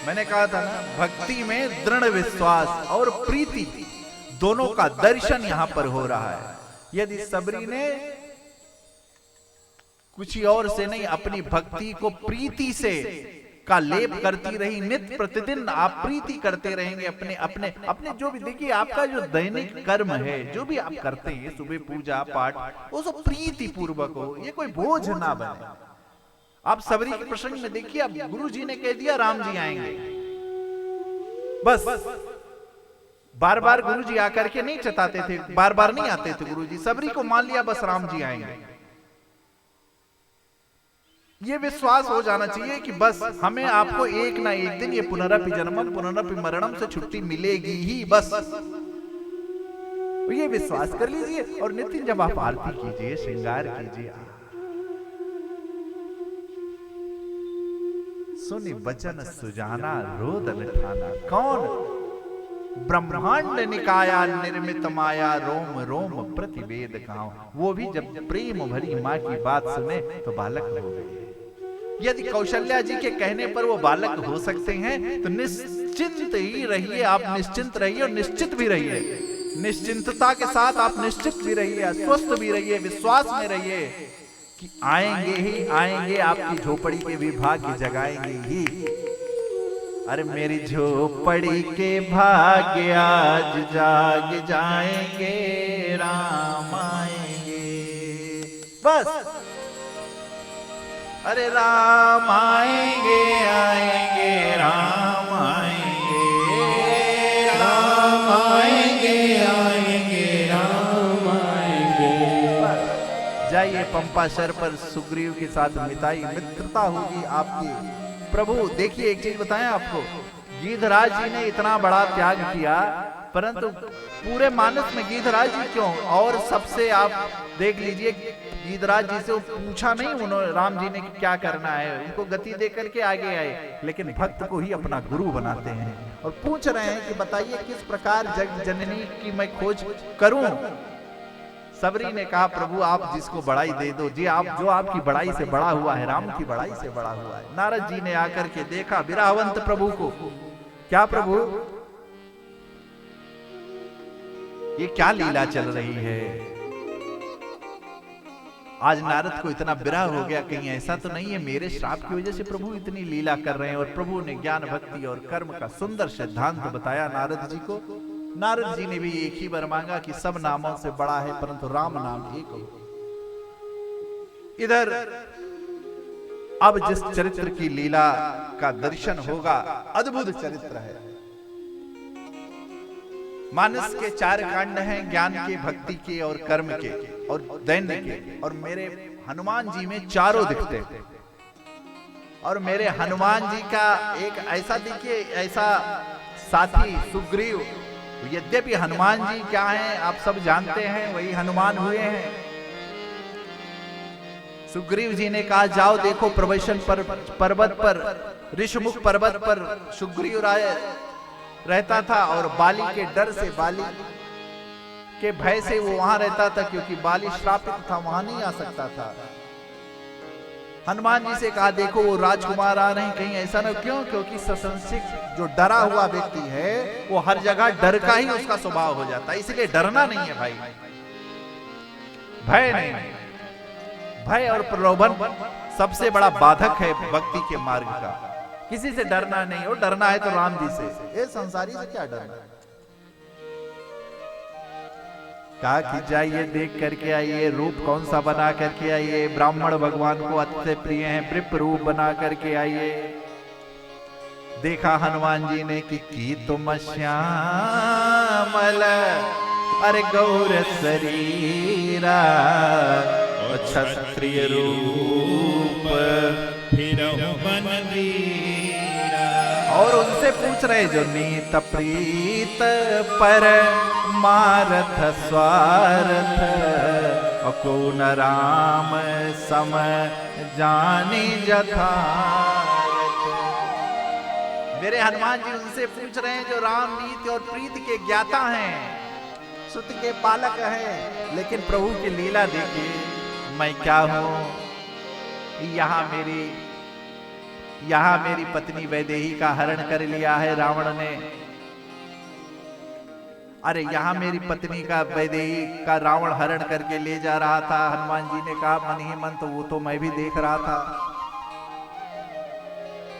मैंने कहा था ना, भक्ति में दृढ़ विश्वास और प्रीति दोनों का दर्शन यहां पर हो रहा है। यदि सबरी ने कुछ और से नहीं, अपनी भक्ति को प्रीति से का लेप करती रही, नित्य प्रतिदिन आप प्रीति करते रहेंगे अपने अपने अपने जो भी, देखिए आपका जो दैनिक कर्म है, जो भी आप करते हैं, सुबह पूजा पाठ, वो सब प्रीति पूर्वक हो, ये कोई बोझ ना बने। आप सबरी के प्रसंग में देखिए, अब गुरु जी ने कह दिया राम जी आएंगे, बस बार बार गुरु जी आकर के नहीं चताते थे, बार बार नहीं आते थे गुरु जी, सबरी को मान लिया बस राम जी आएंगे। ये विश्वास हो जाना चाहिए कि बस हमें आपको एक ना एक दिन ये पुनरपि जन्मम पुनरपि मरणम से छुट्टी मिलेगी ही, बस ये विश्वास कर लीजिए। और नितिन जब आप आरती कीजिए, श्रृंगार कीजिए, सुनि वचन सुजाना रोदन ठाना, कौन ब्रह्मांड निकाया निर्मित माया, रोम रोम प्रतिवेद कहां, वो भी जब प्रेम भरी मां की बात सुने तो बालक हो गए। यदि कौशल्या जी के कहने पर वो बालक हो सकते हैं तो निश्चिंत ही रहिए, आप निश्चिंत रहिए और निश्चित भी रहिए, निश्चिंतता के साथ आप निश्चित भी रहिए, स्वस्थ भी रहिए, विश्वास में रहिए कि आएंगे ही आएंगे, आपकी झोपड़ी के भी भाग्य जगाएंगे ही। अरे मेरी झोपड़ी के भाग्य आज जाग जाएंगे, राम आएंगे, बस अरे राम आएंगे आएंगे, राम आएंगे, राम आएंगे आएंगे, राम आएंगे। जाइए पंपाशर पर सुग्रीव के साथ मिताई मित्रता होगी आपकी। प्रभु देखिए एक चीज बताएं आपको, गीधराज जी ने इतना बड़ा त्याग किया, परंतु पूरे मानस में गीधराज जी क्यों, और सबसे आप देख लीजिए गीधराज जी से वो पूछा नहीं उन्होंने, राम जी ने क्या करना है, उनको गति दे करके आगे आए, लेकिन भक्त को ही अपना गुरु बनाते हैं और पूछ रहे हैं कि बताइए किस प्रकार जग जननी की मैं खोज करूं। सबरी ने कहा प्रभु आप जिसको बड़ाई दे दो जी, आप जो आपकी बड़ाई से बड़ा हुआ है, राम की बड़ाई से बड़ा हुआ है। नारद जी ने आकर के देखा विराहवंत प्रभु को, क्या प्रभु ये क्या लीला चल रही है, आज नारद को इतना विरह हो गया, कहीं ऐसा तो नहीं है मेरे श्राप की वजह से प्रभु इतनी लीला कर रहे हैं। और प्रभु ने ज्ञान भक्ति और कर्म का सुंदर सिद्धांत बताया नारद जी को। नारद जी ने भी एक ही बार मांगा कि सब नामों से बड़ा है परंतु राम नाम एक हो। इधर अब जिस चरित्र की लीला का दर्शन होगा, अद्भुत चरित्र है। मानस के 4 कांड हैं, ज्ञान के, भक्ति के और कर्म के और दैन्य के, और मेरे हनुमान जी में चारों दिखते हैं। और मेरे हनुमान जी का एक ऐसा देखिए, ऐसा साथी सुग्रीव, यद्यपि हनुमान जी क्या हैं आप सब जानते हैं, वही हनुमान हुए हैं। सुग्रीव जी ने कहा जाओ देखो प्रवेशन पर्वत पर, ऋषमुख पर्वत पर सुग्रीव राय रहता था, और बाली के डर से, बाली के भय से वो वहां रहता था, क्योंकि बाली श्रापित था, वहां नहीं आ सकता था। हनुमान जी से कहा देखो वो राजकुमार आ रहे हैं, कहीं ऐसा ना, क्यों, क्योंकि ससंसिक जो डरा हुआ व्यक्ति है वो हर जगह डर का ही उसका स्वभाव हो जाता है, इसलिए डरना नहीं है भाई, भय नहीं। भय और प्रलोभन सबसे बड़ा बाधक है भक्ति के मार्ग का। किसी से डरना नहीं, और डरना है तो राम जी से, ये संसारी से क्या डरना। कहा कि जाइए देख करके आइए, रूप कौन सा बना करके आइए, ब्राह्मण भगवान को अत्यंत प्रिय हैं, वृप रूप बना करके आइए। देखा हनुमान जी ने कि तुम श्यामल अरे गौर शरीरा, क्षत्रिय रूप फिरहु बन वीरा। और उनसे पूछ रहे जो नीत प्रीत पर मारथ स्वार्थ, अकुन राम सम जानी जथारथ। मेरे हनुमान जी उनसे पूछ रहे हैं जो राम नीति और प्रीति के ज्ञाता हैं, सुत के पालक हैं, लेकिन प्रभु की लीला देखिए, मैं क्या हूं, यहाँ मेरी यहाँ मेरी पत्नी वैदेही का हरण कर लिया है रावण ने। अरे यहाँ मेरी पत्नी का वैदेही का रावण हरण करके ले जा रहा था। हनुमान जी ने कहा मन ही मन तो वो तो मैं भी देख रहा था।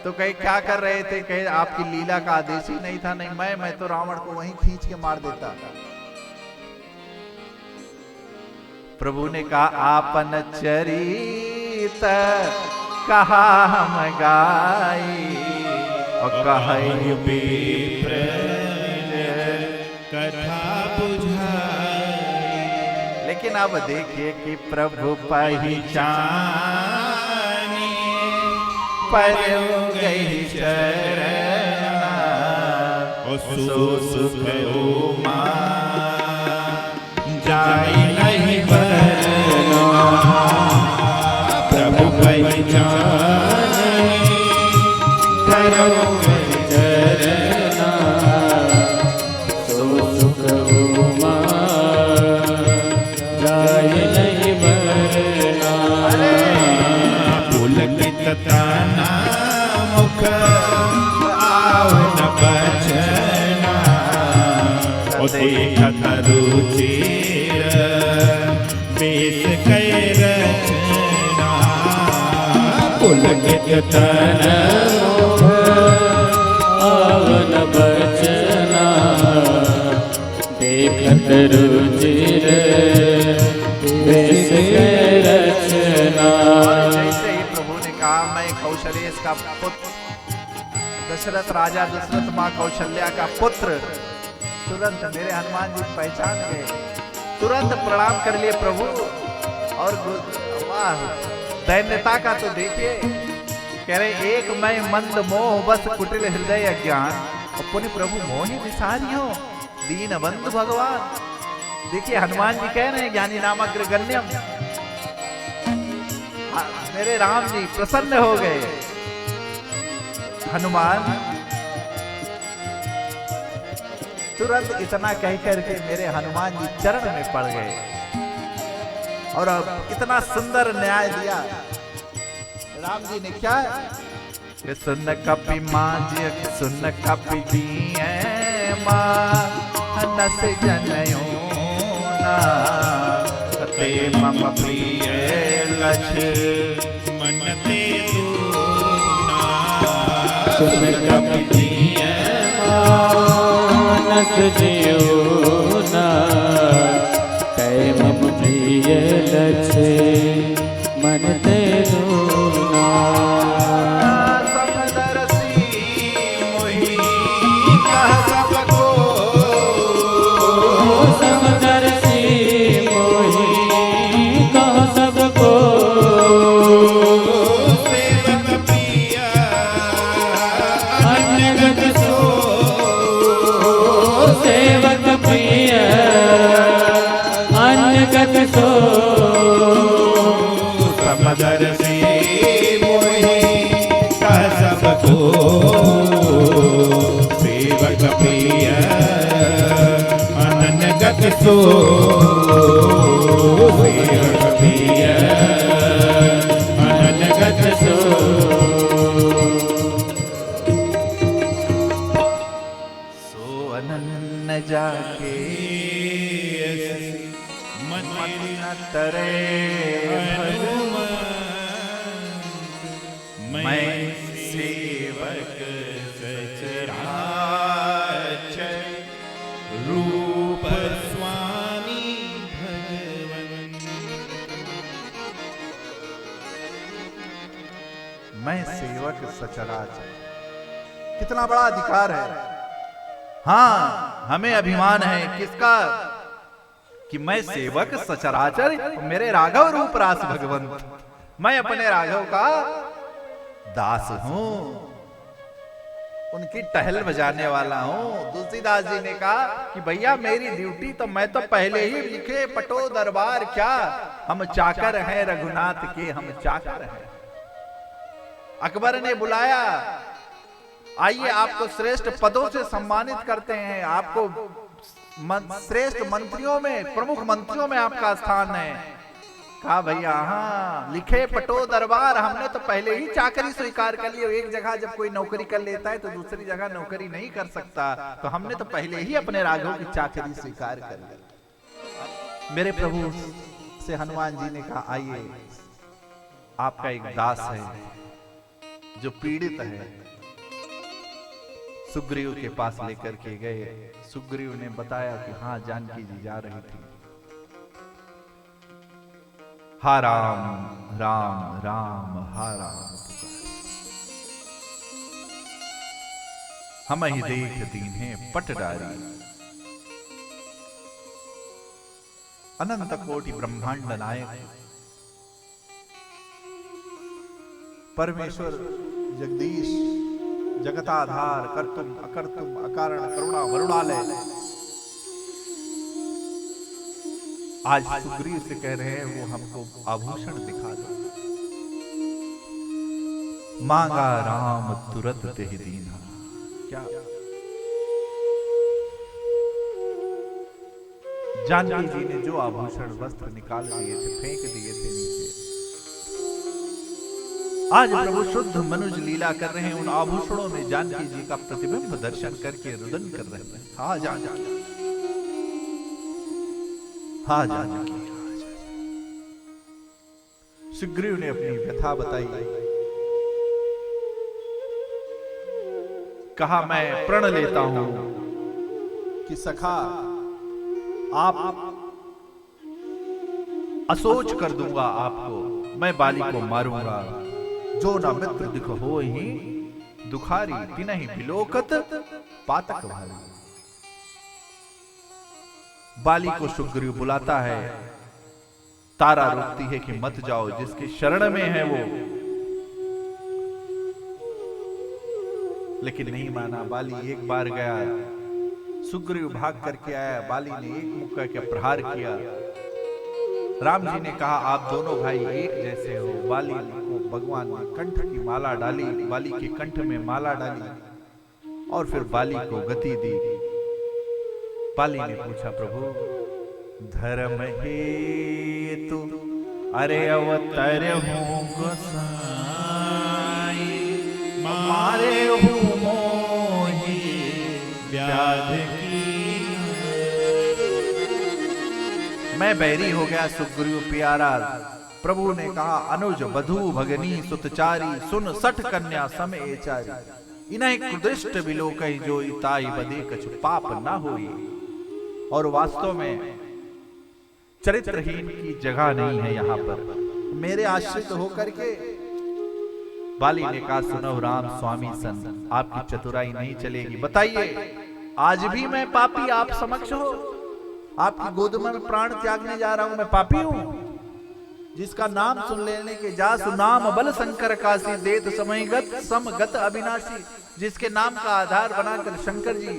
तो कहे क्या कर रहे थे? कहे आपकी लीला का आदेश ही नहीं था। नहीं मैं तो रावण को वहीं खींच के मार देता। प्रभु ने कहा आपन चरित कहा हम गाई और कहे विप्र कथा बुझाई। लेकिन अब देखिए कि प्रभु पहचानी परो गई शरण सो सुख उमा जाई नहीं बरना। प्रभु पहचानी परो गई शरण सो सुख उमा जाई नहीं बरना। पुलकित तना मुख आवन बचना देखत रुचिर बेस कै रचना। पुलकित तना मुख आवन बचना देखत रुचिर बेस कै रचना। जैसे ही प्रभु ने कहा मैं कौशलेश का पुत्र दशरथ राजा दशरथ माँ कौशल्या का पुत्र, तुरंत मेरे हनुमान जी पहचान गए, तुरंत प्रणाम कर लिए प्रभु। और वाह दैन्यता का तो देखिए, कह रहे एक मैं मंद मोह बस कुटिल हृदय अज्ञान और पुण्य प्रभु मोहि विसारियो दीन बंधु भगवान। देखिए हनुमान जी कह रहे हैं ज्ञानी नामग्रगण्यम, मेरे राम जी प्रसन्न हो गए। हनुमान तुरंत इतना कह करके मेरे हनुमान जी चरण में पड़ गए और अब इतना सुंदर न्याय दिया राम जी ने। क्या सुन कपि मांझ सुन कपि दिए मां नस जनयो ना ते मम प्रिय लक्ष मन ते दूना। सुन कपि दिए मानस जियो ना ते मम प्रिय लक्ष मन ते दूना। समदर्शी मोहि कह सबको समदर्शी मोहि कह सबको सेवक प्रिय अन्यगत सो सेवक प्रिय अन्यगत सो। समदर्शी मोहि कह सबको सेवक प्रिय अन्यगत सो सेवक प्रिय अन्यगत सो। सो अनन्य जाके मन न तरे मैं सेवक सचराचर रूप स्वामी भगवन। मैं सेवक सचराचर, कितना बड़ा अधिकार है। हाँ हमें अभिमान है किसका कि मैं सेवक सचराचर मेरे राघव रूप रास भगवंत, मैं अपने राघव का दास हूं, उनकी टहल बजाने वाला हूं। तुलसीदास जी ने कहा कि भैया मेरी ड्यूटी तो मैं तो पहले ही लिखे पटो दरबार क्या, हम चाकर हैं रघुनाथ के हम चाकर हैं। अकबर ने बुलाया आइए आपको श्रेष्ठ पदों से सम्मानित करते हैं, आपको श्रेष्ठ मंत्रियों में प्रमुख मंत्रियों में आपका स्थान है। कहा भैया हाँ, लिखे पटो दरबार, हमने तो पहले ही चाकरी स्वीकार कर ली। एक जगह जब कोई नौकरी कर लेता है तो दूसरी जगह नौकरी नहीं कर सकता, तो हमने तो पहले ही अपने राघव की चाकरी स्वीकार कर ली। मेरे प्रभु से हनुमान जी ने कहा आइए, आपका एक दास है जो पीड़ित है। सुग्रीव के पास लेकर के गए। सुग्रीव ने बताया कि हाँ, जानकी जी जा रही थी। हा राम राम राम हा राम, हम ही देख दीन्हे पट डारी। अनंत कोटि ब्रह्मांड नायक परमेश्वर जगदीश, जगताधार, कर्तुम अकर्तुम अकारण करुणा वरुणालय, आज सुग्रीव से कह रहे हैं वो हमको आभूषण दिखा दो। मांगा राम तुरत तेहि दीन्हा। क्या जानकी जी ने जो आभूषण वस्त्र निकाल दिए थे, फेंक दिए थे नीचे, आज प्रभु शुद्ध मनुज लीला कर रहे हैं। उन आभूषणों में जानकी जी का प्रतिबिंब दर्शन करके रुदन कर रहे हैं। हाँ जानकी, हाँ जानकी। सुग्रीव ने अपनी व्यथा बताई, कहा मैं प्रण लेता हूं कि सखा आप असोच कर दूंगा आपको, मैं बाली को मारूंगा। जो न मित्र दिख हो ही दुखारी, तिनहि बिलोकत पातक भारी। बाली को सुग्रीव बुलाता है, तारा रोकती है कि मत जाओ, जिसकी शरण में है वो, लेकिन नहीं माना। बाली एक बार गया, सुग्रीव भाग करके आया, बाली ने एक मुक्का के प्रहार किया। राम जी ने कहा आप दोनों भाई एक जैसे हो। बाली को भगवान ने कंठ की माला डाली, बाली के कंठ में माला डाली और फिर बाली को गति दी। बाली ने पूछा प्रभु धर्म हेतु अरे अवतर हूं गोसाई, मारे हूं मोहि व्याध की। मैं बैरी हो गया सुग्रीव प्यारा। प्रभु ने कहा अनुज बधू भगनी सुतचारी, सुन सठ कन्या सम एचारी। इन्हें कुदृष्ट बिलोकहि जो इताई बदे कछु पाप न होई। और वास्तव में चरित्रहीन की जगह नहीं है यहाँ पर, मेरे आश्रित होकर के। बाली ने कहा सुनो राम स्वामी सन, आपकी चतुराई नहीं चलेगी। बताइए आज भी मैं पापी आप समक्ष हो, आपकी गोद में प्राण त्यागने जा रहा हूं, मैं पापी हूं? जिसका नाम सुन लेने के जासु नाम बल शंकर काशी, देत समयगत समगत अविनाशी। जिसके नाम का आधार बनाकर शंकर जी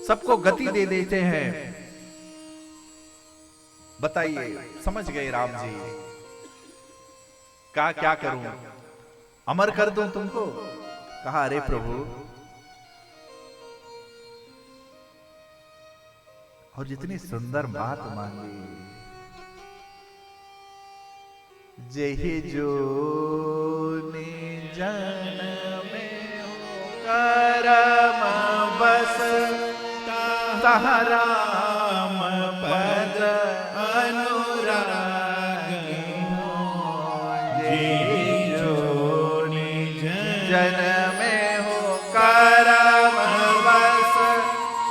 सबको गति दे देते हैं। बताइए, समझ गए राम जी? कहा क्या करूं, अमर कर दूं तुमको? कहा अरे प्रभु, और जितनी सुंदर बात मांगी, जेहि जो जन में हो करम बस, तह राम पद अनुराग हो। जेहि जो जन में हो करम बस,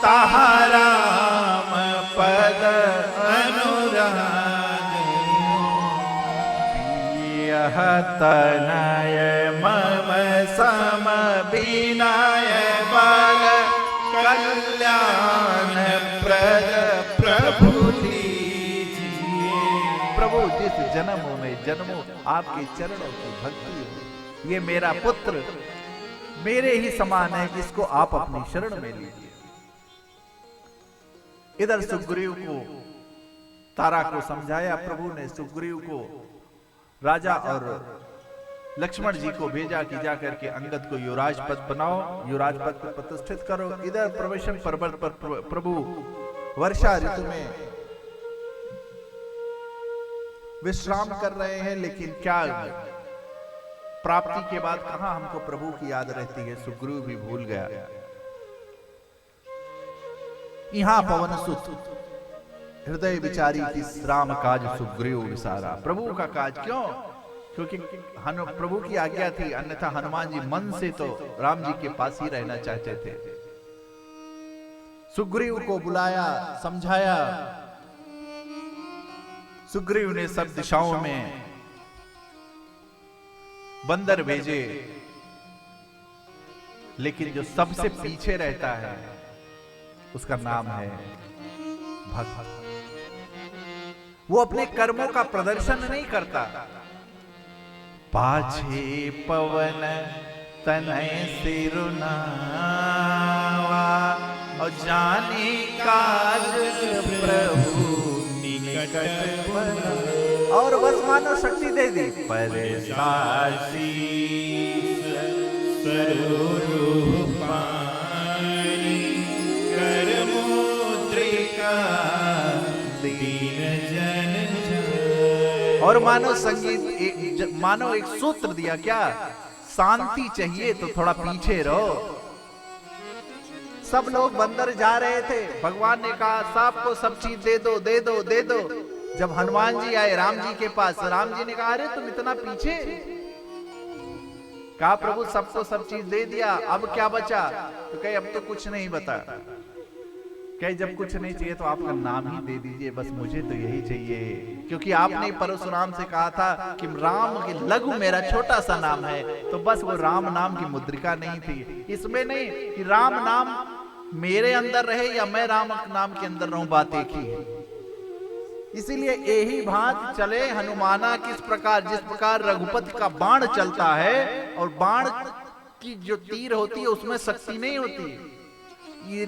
तह राम पद अनुराग यह तनय मम सम बिनय बल, कल्याण प्रद प्रभु दीजिए। प्रभु जिस जन्मों में जन्मों आपके चरणों की भक्ति हो, ये मेरा पुत्र मेरे ही समान है, जिसको आप अपनी शरण में लीजिए। इधर सुग्रीव को तारा को समझाया प्रभु ने। सुग्रीव को राजा और लक्ष्मण जी को भेजा कि जाकर के अंगद को युवराज पद बनाओ, युवराज पद पर प्रतिष्ठित करो। इधर प्रवेशन पर्वत पर प्रभु वर्षा ऋतु में विश्राम कर रहे हैं, लेकिन क्या प्राप्ति के बाद कहां हमको प्रभु की याद रहती है। सुग्रीव भी भूल गया। यहां पवन सुत हृदय विचारी की राम काज सुग्रीव विसारा। प्रभु का काज क्यों? क्योंकि प्रभु की आज्ञा थी, अन्यथा हनुमान जी मन से तो राम जी के पास ही रहना चाहते थे। सुग्रीव को बुलाया, समझाया। सुग्रीव ने सब दिशाओं में बंदर भेजे, लेकिन जो सबसे पीछे रहता है उसका नाम है भक्त। वो अपने कर्मों का प्रदर्शन नहीं करता। पाछे पवन तनय सिरुनावा और जाने काज प्रभु निकट बना। और बस मानो शक्ति दे दी। पर और मानो संगीत, मानो एक सूत्र दिया, क्या शांति चाहिए तो थोड़ा पीछे रहो। सब लोग बंदर जा रहे थे, भगवान ने कहा सबको सब चीज दे दो दे दो दे दो। जब हनुमान जी आए राम जी के पास, राम जी ने कहा अरे तुम इतना पीछे। कहा प्रभु सबको सब चीज दे दिया, अब क्या बचा? तो कहे अब तो कुछ नहीं बता। कहे जब कुछ नहीं चाहिए तो आपका नाम ही दे दीजिए, बस मुझे तो यही चाहिए। क्योंकि आपने परशुराम से कहा था कि राम के लघु मेरा छोटा सा नाम है, तो बस वो राम नाम की मुद्रिका नहीं थी। इसमें नहीं कि राम नाम मेरे अंदर रहे या मैं राम नाम के अंदर रहूं, बात एक ही है। इसीलिए यही भांति चले हनुमाना किस प्रकार, जिस प्रकार रघुपति का बाण चलता है और बाण की जो तीर होती है उसमें शक्ति नहीं होती। ये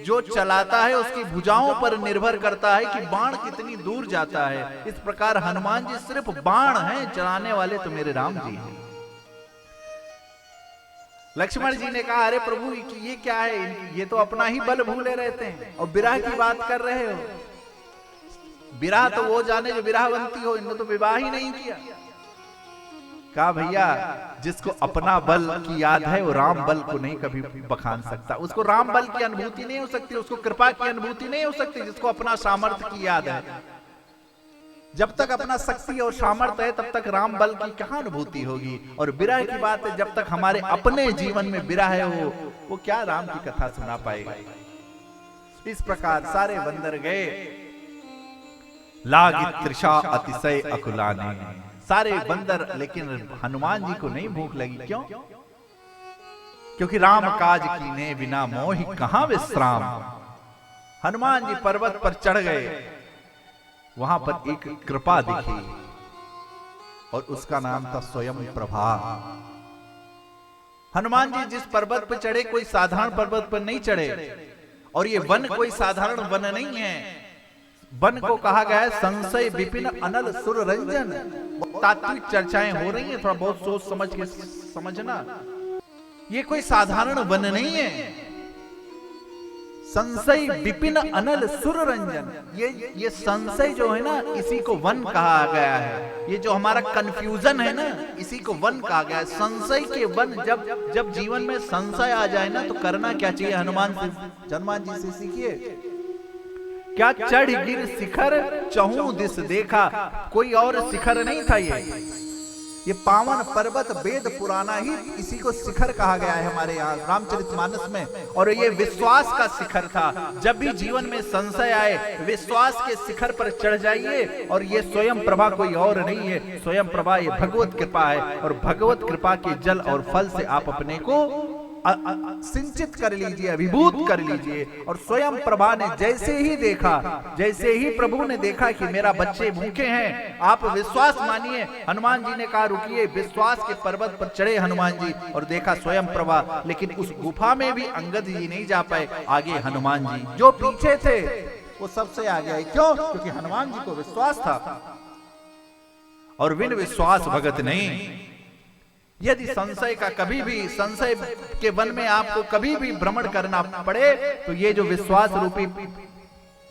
जो चलाता है उसकी भुजाओं पर निर्भर करता है कि बाण कितनी दूर जाता है। इस प्रकार हनुमान जी सिर्फ बाण हैं, चलाने वाले तो मेरे राम जी हैं। लक्ष्मण जी ने कहा अरे प्रभु ये क्या है, ये तो अपना ही बल भूले रहते हैं और विरह की बात कर रहे हो। विरह तो वो जाने जो विरहवंती हो, इन्होंने तो विवाह ही नहीं किया। कहा भैया जिसको अपना बल की याद है वो राम बल को नहीं कभी बखान सकता। उसको राम बल की अनुभूति नहीं हो सकती, उसको कृपा की अनुभूति नहीं हो सकती। जिसको अपना सामर्थ्य की याद है, जब तक अपना शक्ति और सामर्थ्य है तब तक राम बल की कहां अनुभूति होगी। और विरह की बात है, जब तक हमारे अपने जीवन में विरह है वो क्या राम की कथा सुना पाएगा। इस प्रकार सारे बंदर गए, लागी तृषा अतिशय अकुलाने। सारे बंदर, लेकिन हनुमान जी को नहीं भूख लगी। क्यों? क्योंकि राम काज कीने बिना मोहि कहां विश्राम। हनुमान जी पर्वत पर चढ़ गए, वहां पर एक कृपा दिखी और उसका नाम था स्वयं प्रभा। हनुमान जी जिस पर्वत पर चढ़े कोई साधारण पर्वत पर नहीं चढ़े, और ये वन कोई साधारण वन नहीं है। वन को कहा गया है संशय विपिन अनल सुर रंजन। तात्विक चर्चाएं हो रही हैं, थोड़ा बहुत सोच समझ के समझना। ये कोई साधारण वन नहीं है। संशय विपिन अनल सुर रंजन, ये संशय जो है ना, इसी को वन कहा गया है। ये जो हमारा कंफ्यूजन है ना, इसी को वन कहा गया है। संशय के वन, जब जीवन में संशय आ जाए ना, तो करना क्या चाहिए? हनुमान जी से सीखिए। क्या चढ़ गिर शिखर चहु दिस देखा। कोई और शिखर नहीं था ये पावन पर्वत वेद पुराना ही इसी को शिखर कहा गया है हमारे यहाँ रामचरितमानस में। और ये विश्वास का शिखर था। जब भी जीवन में संशय आए, विश्वास के शिखर पर चढ़ जाइए। और ये स्वयं प्रभा कोई और नहीं है, स्वयं प्रभा ये भगवत कृपा है। और भगवत कृपा के जल और फल से आप अपने को सिंचित कर लीजिए, अभिभूत कर लीजिए। और स्वयं प्रभा ने जैसे ही देखा, जैसे ही प्रभु ने देखा कि मेरा बच्चे भूखे हैं, आप विश्वास मानिए। हनुमान जी ने कहा रुकिए, विश्वास के पर्वत पर चढ़े हनुमान जी और देखा स्वयं प्रभा। लेकिन उस गुफा में भी अंगद जी नहीं जा पाए, आगे हनुमान जी जो पीछे थे वो सबसे आगे आए। क्यों? क्योंकि हनुमान जी को विश्वास था और बिन विश्वास भगत नहीं। यदि संशय का कभी भी, संशय के वन में आपको कभी भी भ्रमण करना पड़े, तो ये जो विश्वास रूपी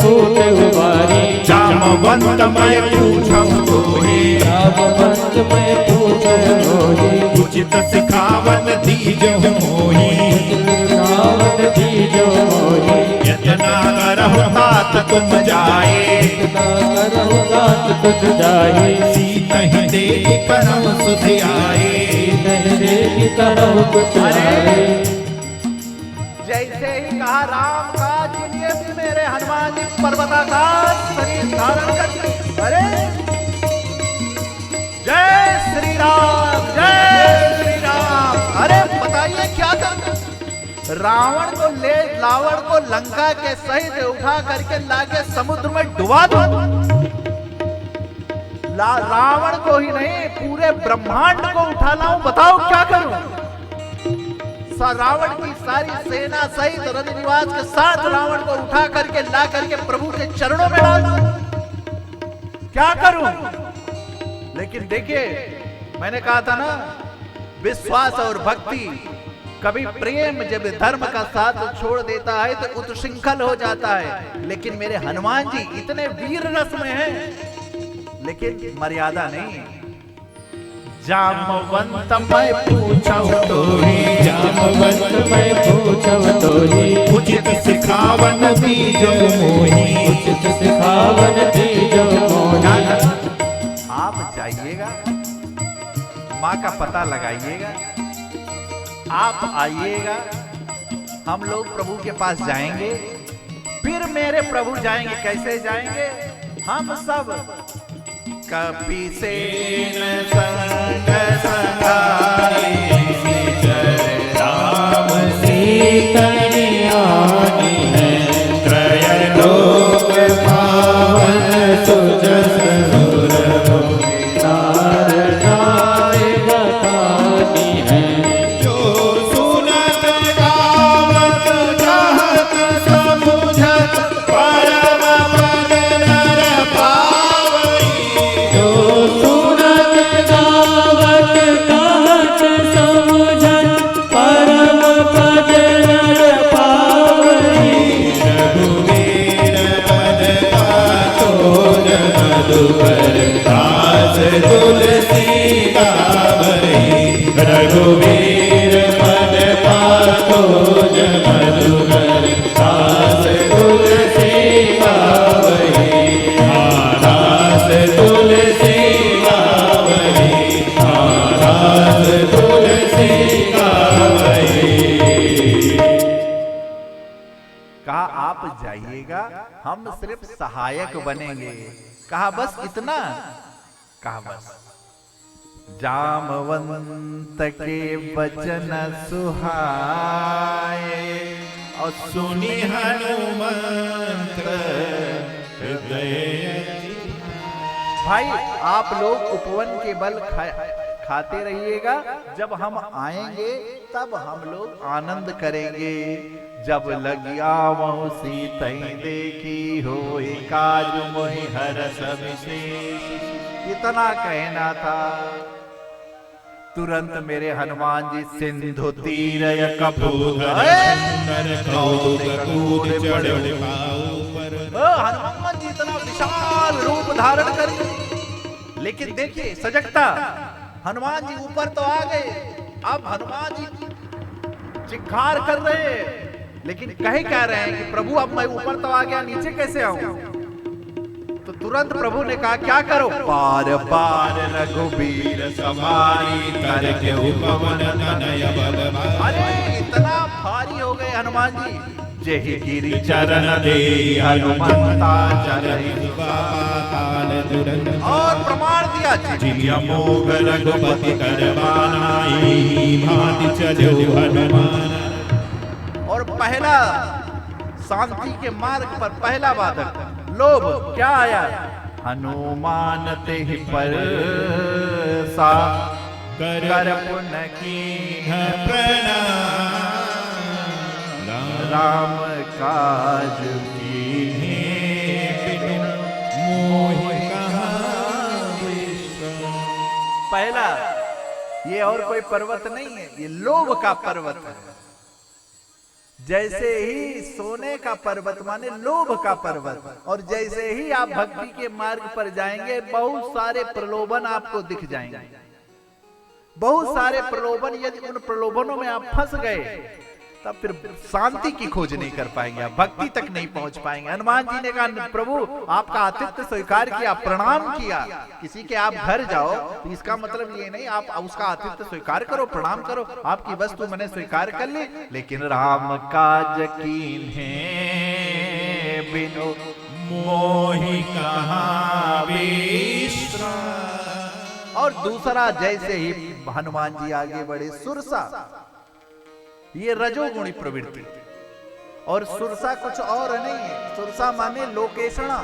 कूट उबारी। जामवंत मैं पूछऊं तोहि, जामवंत मैं पूछऊं तोहि। उचित सिखावन दीजो मोहि, सिखावन दीजो मोहि। यतना करहु तात तुम जाए, यतना करहु तात तुम जाए। सीतहि देहि करहु सुध आए, सीतहि देहि करहु कुछ आए। जैसे ही कहा राम का जिन्हें भी मेरे हनुमान जी पर्वताकार शरीर धारण कर। अरे जय श्री राम, जय श्री राम। अरे बताइए क्या था? रावण को लंका के सहित उठा करके लाके समुद्र में डुबा दो। रावण को ही नहीं, पूरे ब्रह्मांड को उठा लाऊं, बताओ क्या करूं? रावण की सारी सेना सहित रजनिवास के साथ रावण को उठा करके ला करके प्रभु के चरणों में डाल दूं, क्या करूं? लेकिन देखिए, मैंने कहा था ना, विश्वास और भक्ति, कभी प्रेम जब धर्म का साथ छोड़ देता है तो उत्श्रृंखल हो जाता है। लेकिन मेरे हनुमान जी इतने वीर रस में हैं, लेकिन मर्यादा नहीं। जामवंत मैं पूछऊं तोहि, जामवंत मैं पूछऊं तोहि। उचित सिखावन दीजो मोहि, उचित सिखावन दीजो मोहि। आप जाइएगा, माँ का पता लगाइएगा, आप आइएगा, हम लोग प्रभु के पास जाएंगे। फिर मेरे प्रभु जाएंगे, कैसे जाएंगे? हम सब कपि सेन संग संगारे, राम सीतयानी है। त्रय लोक पावन सुजस तार जाए बतानी है। जो सुनत गावत चाहत समुझत परम पद नर पावई। जो सुनत गावत कहत समुझत परम पद नर पावई। रघुवीर पद पातोर मधुकर दास तुलसी गावई। रघुवीर पद पातोर मधुकर दास तुलसी गावई। दास तुलसी गावई, दास तुलसी गावई। कहा आप जाइएगा, हम सिर्फ सहायक बनेंगे। कहा बस इतना? कहा बस। जामवंत के वचन सुहाए, और सुनि हनुमंत हृदय। भाई आप लोग उपवन के बल खाते रहिएगा। जब हम आएंगे तब हम लोग आनंद करेंगे। जब लगिया वह सीतई देखी होए, काज मोहि हरस विशेष। इतना कहना था, तुरंत मेरे हनुमान जी सिंधु तीर कपूर हनुमान जी इतना विशाल रूप धारण कर। लेकिन देखिए सजगता, हनुमान जी ऊपर तो आ गए, अब हनुमान जी चिक्कार कर रहे हैं, लेकिन कहे क्या रहे हैं कि प्रभु अब मैं ऊपर तो आ गया, नीचे कैसे आऊं? तो तुरंत प्रभु ने कहा क्या करो? पार पार रघुबीर सवारी करके उपवन तनय बल। अरे इतना भारी हो गए हनुमान जी, जेहि गिरि चरण दे हनुमंता चरहि। और प्रमाण दिया, जिय मोग रघुपति करबानाई, भांति चलो हनुमान। और पहला शांति के मार्ग पर पहला बाधक लोभ क्या आया? हनुमान तेहि पर सा कर पुन कीन्ह प्रणाम। राम काज कीन्हे बिनु मोहि कहाँ विश्राम। पहला, ये और कोई पर्वत नहीं है, ये लोभ का पर्वत है। जैसे ही सोने का पर्वत माने लोभ का पर्वत, और जैसे ही आप भक्ति के मार्ग पर जाएंगे बहुत सारे प्रलोभन आपको दिख जाएंगे, बहुत सारे प्रलोभन। यदि उन प्रलोभनों में आप फंस गए तब फिर शांति की खोज नहीं कर पाएंगे, आप भक्ति तक नहीं पहुंच पाएंगे। हनुमान जी ने कहा प्रभु आपका आतिथ्य स्वीकार किया, प्रणाम किया। किसी के आप घर जाओ तो इसका मतलब ये नहीं आप उसका आतिथ्य स्वीकार करो, प्रणाम करो, आपकी वस्तु मैंने स्वीकार कर ली, लेकिन राम काज कीन्हे बिनु मोहि कहाँ विश्राम। और दूसरा, जैसे ही हनुमान जी आगे बढ़े, सुरसा ये रजोगुणी प्रवृत्ति, और सुरसा कुछ और नहीं है, सुरसा माने लोकेशणा।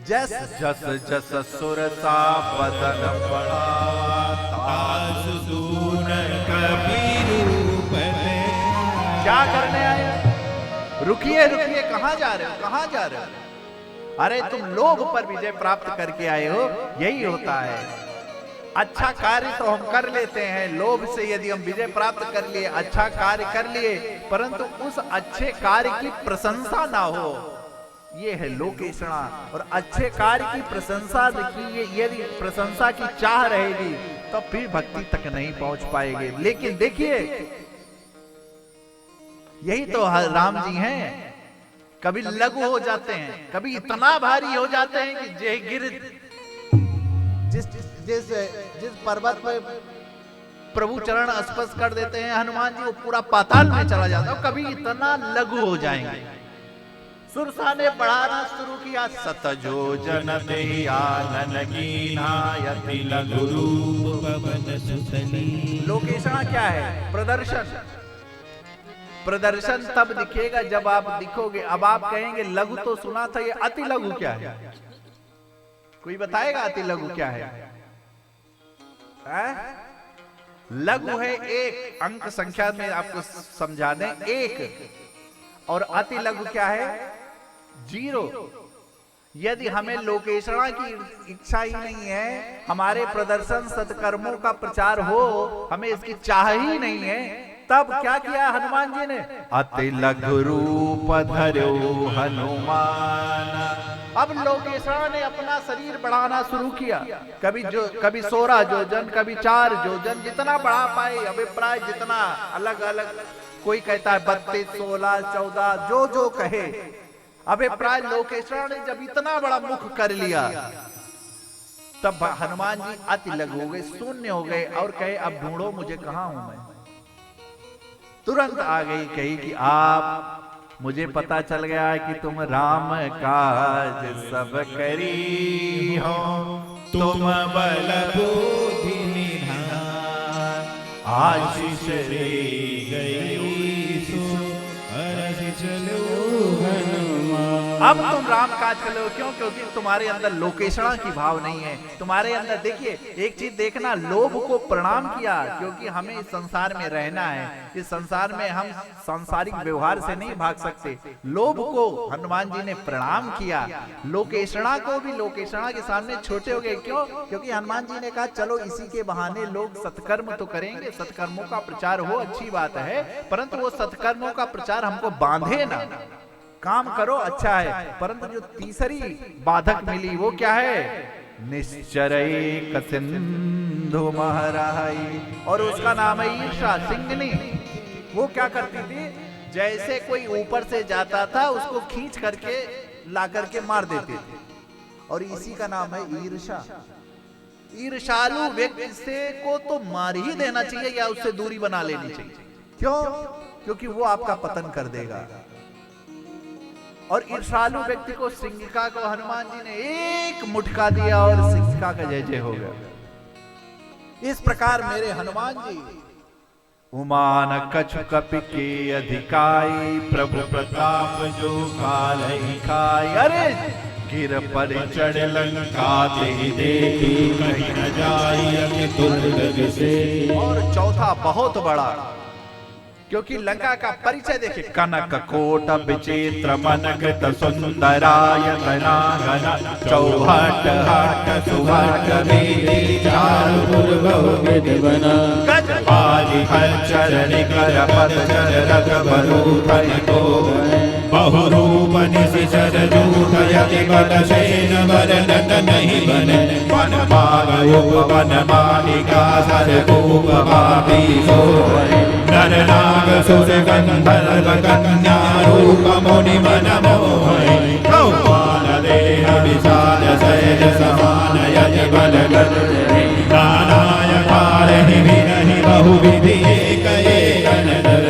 जस जस जस सुरसा बदन बढ़ावा तासु सुन कबीरूप। क्या करने आए? रुकिए रुकिए, कहां जा रहे हो, कहां जा रहे हो? अरे तुम लोभ पर विजय प्राप्त करके आए हो, यही होता है। अच्छा कार्य तो हम कर लेते हैं, लोभ से यदि हम विजय प्राप्त कर लिए, अच्छा कार्य कर लिए, परंतु उस अच्छे कार्य की प्रशंसा ना हो, ये है लोकेशणा। और अच्छे कार्य की प्रशंसा की यदि प्रशंसा की चाह रहेगी तो फिर भक्ति तक नहीं पहुंच पाएंगे। लेकिन देखिए यही तो राम जी हैं, कभी लघु हो जाते हैं, कभी इतना भारी हो जाते हैं कि जय गिर जिस पर्वत पे प्रभु चरण स्पर्श कर देते हैं हनुमान जी, वो पूरा पाताल में चला जाता है। कभी इतना लघु हो जाएंगे। सुरसा ने बढ़ाना शुरू किया, सतजो जन देहि आनन कीन्हा यति लघु रूप पवन सुसली। लोकेशणा क्या है? प्रदर्शन। प्रदर्शन तब दिखेगा जब आप दिखोगे। अब आप कहेंगे लघु तो सुना था, ये अति लघु क्या है? कोई बताएगा अति लघु क्या है? लघु है एक अंक संख्या में, आपको समझा दें, एक। और अति लघु क्या है? 0। यदि हमें लोकेशणा की इच्छा ही नहीं है, हमारे प्रदर्शन सत्कर्मों का प्रचार हो, हमें इसकी चाह ही नहीं है, तब क्या किया हनुमान जी ने? अति लघु रूप धर्यो हनुमान। अब लोकेशणा ने अपना शरीर बढ़ाना शुरू किया, कभी 16 जोजन, कभी 4 जोजन, जितना बढ़ा पाए, अभिप्राय जितना अलग अलग, कोई कहता है 32, 16, 14, जो जो कहे अभिप्राय। लोकेशणा ने जब इतना बड़ा मुख कर लिया तब हनुमान जी अति लघु हो गए, शून्य हो गए, और कहे अब ढूंढो मुझे, कहां हूं मैं। तुरंत आ गई, कही कि आप, मुझे पता चल गया है कि तुम राम काज सब करी हो, तुम बल बुद्धि निधान। आशीष रे गई सो हरषि चलो हनुमान। अब तुम राम काज कर लो। क्यों? क्योंकि तुम्हारे अंदर लोकेशणा की भाव नहीं है। तुम्हारे अंदर देखिए एक चीज देखना, लोभ को प्रणाम किया, क्योंकि हमें इस संसार में रहना है, इस संसार में हम सांसारिक व्यवहार से नहीं भाग सकते। लोभ को हनुमान जी ने प्रणाम किया, लोकेशणा को भी लोकेशणा के सामने छोटे हो गए। क्यों? क्योंकि हनुमान जी ने कहा चलो इसी के बहाने लोग सत्कर्म तो करेंगे, सत्कर्मों का प्रचार हो, अच्छी बात है, परंतु वो सत्कर्मों का प्रचार हमको बांधे ना। काम करो अच्छा है, परंतु जो तीसरी बाधक मिली वो क्या है? निश्चरैक सिंधु महराई, और उसका नाम है ईर्षा, सिंगनी। वो क्या करती थी? जैसे कोई ऊपर से जाता था उसको खींच करके ला करके मार देते थे, और इसी का नाम है ईर्षा। ईर्षालु व्यक्ति से को तो मार ही देना चाहिए या उससे दूरी बना लेनी चाहिए। क्यों? क्योंकि वो आपका पतन कर देगा। और ईर्षालु व्यक्ति को, सिंहिका को हनुमान जी ने एक मुटका दिया और सिंहिका का जय जय हो गया। इस प्रकार मेरे हनुमान जी उमान कछु कपि के अधिकाई, प्रभु प्रताप जो काल ही खाई। अरे गिर पर चढ़ लंका ते देखी, कहीं न जाई दुर्लभ से। और चौथा बहुत बड़ा, क्योंकि लंका का परिचय देखिए, कनक कोट विचित्र मन कृत सुंदराय तनागन चौहट हट सुभट वेदी चारु दुर्गव विद्वना गजपाली हलचल निकर पद चर रथ बरूथन को बहुरूप निशिचर जूथ यति बल सेन वरनत नहीं बने वन बाग उपवन मालिका सर भूप भाभी सो नर नाग सुर गंधर्व कन्या रूप मुनि मन मोहय कौमार देह विशाल शैल समान यति बल नानाय कारहि विरहि बहुविधि एक एक नर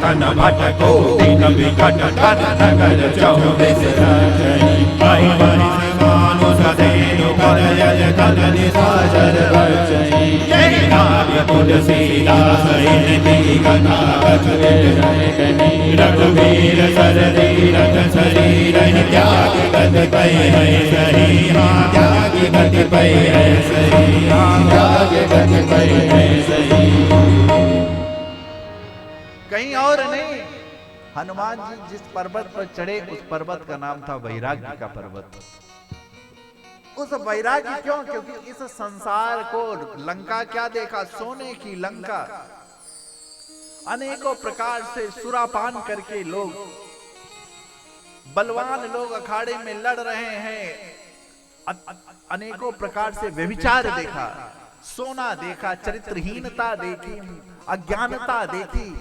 कन भट को दिन विकट धन नगर चौबीस आई बनि मानु सदेनु कर यज कन निसाचर बचई यही नाग तुलसीदास इनकी कथा रघुवीर सरदीरथ शरीर त्याग गति पै है सही हाँ त्याग गति पै है सही हाँ त्याग गति पै है सही। कहीं और नहीं, हनुमान जी जिस पर्वत पर चढ़े उस पर्वत का नाम था वैराग्य का पर्वत। उस वैराग्य क्यों? क्योंकि इस संसार को लंका क्या देखा, सोने की लंका, अनेकों प्रकार से सुरापान करके लोग, बलवान लोग अखाड़े में लड़ रहे हैं, अनेकों प्रकार से व्यभिचार देखा, सोना देखा, चरित्रहीनता देखी, अज्ञानता देखी,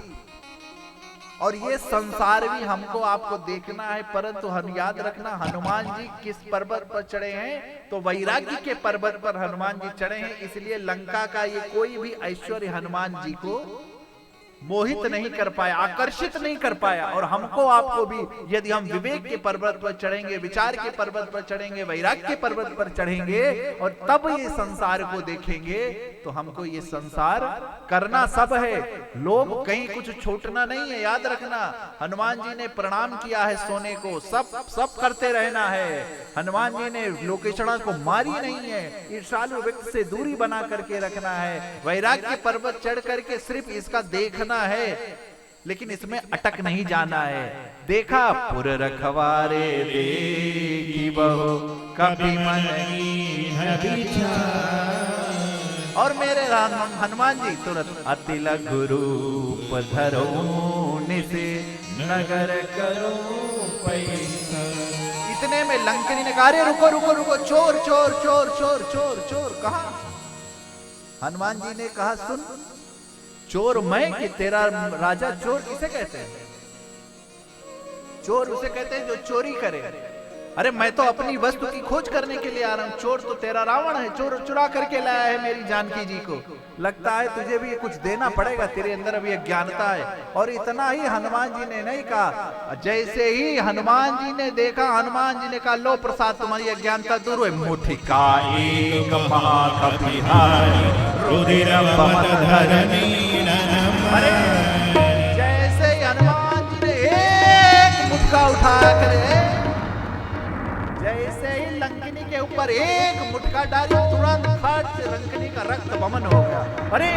और ये संसार भी हमको आपको देखना है। परंतु हम याद रखना, हनुमान जी किस पर्वत पर चढ़े हैं? तो वैराग्य के पर्वत पर हनुमान जी चढ़े हैं। इसलिए लंका का ये कोई भी ऐश्वर्य हनुमान जी को मोहित नहीं कर पाया, आकर्षित नहीं कर पाया। और हमको आपको भी, यदि हम विवेक के पर्वत पर चढ़ेंगे, विचार के पर्वत पर चढ़ेंगे, वैराग्य के पर्वत पर चढ़ेंगे और तब ये संसार को देखेंगे, तो हमको ये संसार करना सब है। लोभ कहीं कुछ छूटना नहीं है, याद रखना। हनुमान जी ने प्रणाम किया है सोने को, सब करते रहना है। हनुमान जी ने लोकेशणा को मारी नहीं है, ईर्ष्यालु व्यक्ति से दूरी बना करके रखना है। वैराग्य पर्वत चढ़ करके सिर्फ इसका देखना है, लेकिन इसमें अटक नहीं जाना है। देखा पुर रखवारे देखी बहु कभी मन और मेरे हनुमान जी तुरंत अति लघु रूप धरो निसे नगर करो पैसा। इतने में लंकनी ने कहा, अरे रुको रुको रुको, चोर चोर चोर चोर चोर चोर। कहा? हनुमान जी ने कहा, सुन, चोर मैं कि तेरा राजा? चोर किसे कहते हैं? चोर उसे कहते हैं जो चोरी करे। अरे मैं तो अपनी वस्तु की खोज करने के लिए आ रहा हूं, चोर तो तेरा रावण है, चोर चुरा करके लाया है मेरी जानकी जी को। लगता है तुझे भी कुछ देना पड़ेगा, तेरे अंदर अभी अज्ञानता है। और इतना ही हनुमान जी ने नहीं कहा, जैसे ही हनुमान जी ने देखा, हनुमान जी ने कहा, लो प्रसाद, तुम्हारी अज्ञानता दूर हुई। मुठिका एक अरे जैसे ही हनुमान जी ने एक मुठका उठा कर, जैसे ही लंकिनी के ऊपर एक मुठका डाली, तुरंत फट से लंकिनी का रक्त वमन हो गया। अरे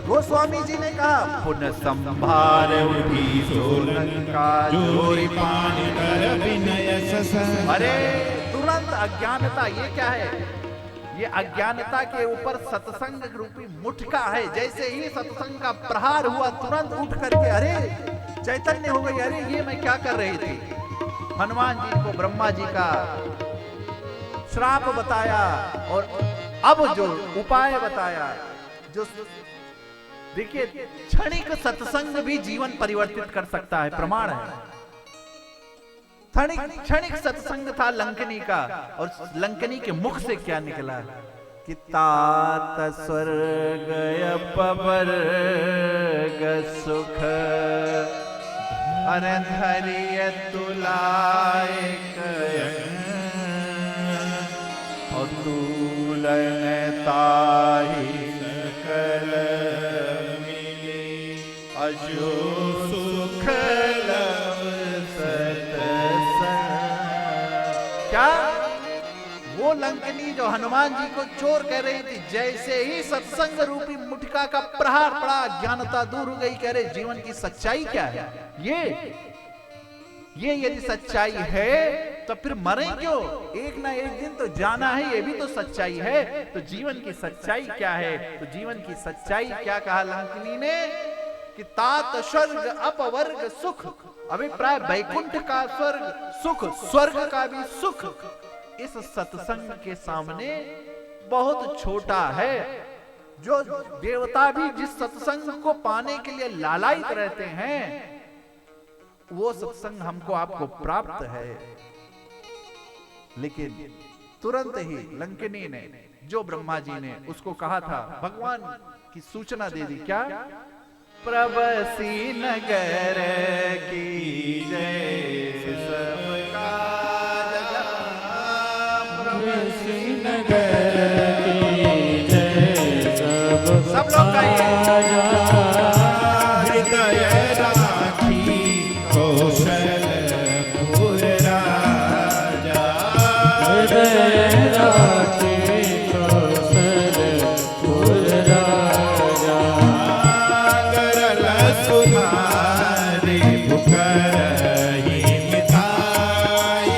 गोस्वामी जी ने कहा, पुन संभार उठी सोलंका जोरी पानी कर विनय सस। अरे तुरंत अज्ञानता, ये क्या है? ये अज्ञानता के ऊपर सत्संग रूपी मुठका है। जैसे ही सत्संग का प्रहार हुआ, तुरंत उठ करके अरे चैतन्य हो गई। अरे ये मैं क्या कर रही थी? हनुमान जी को ब्रह्मा जी का श्राप बताया और अब जो उपाय बताया, जो देखिए क्षणिक सत्संग भी जीवन परिवर्तित कर सकता है, प्रमाण है। क्षणिक सत्संग था लंकनी का, और लंकनी के मुख से क्या निकला कि तात स्वर्ग अपवर्ग सुख अरे धरिय तुलाए और तूलन ताही सकल मिली अजो सुख लव सतसंग। क्या वो लंकनी जो हनुमान जी को चोर कह रही थी, जैसे ही सत्संग रूपी मुठका का प्रहार पड़ा, अज्ञानता दूर हो गई। कह रहे जीवन की सच्चाई क्या है? ये यदि सच्चाई है तो फिर मरें क्यों? एक ना एक दिन तो जाना है, ये भी तो सच्चाई है। तो जीवन की सच्चाई क्या है? तो जीवन की सच्चाई क्या कहा लंकनी ने कि तात स्वर्ग अपवर्ग सुख। अभिप्राय वैकुंठ का स्वर्ग सुख, स्वर्ग का भी सुख इस सत्संग के सामने बहुत छोटा है। जो देवता भी जिस सत्संग को पाने के लिए लालायित रहते हैं, वो सत्संग हमको आपको प्राप्त है। लेकिन तुरंत ही लंकिनी ने, जो ब्रह्मा जी ने उसको कहा था, भगवान की सूचना दे दी। क्या? प्रबसी नगर की जय सबका प्रबसी नगर की जय सब लोग गाइए। हृदय राखी कौशलपुर राजा, हृदय राखी कौशलपुर राजा, करल सुधारे पुकरहि मिताई,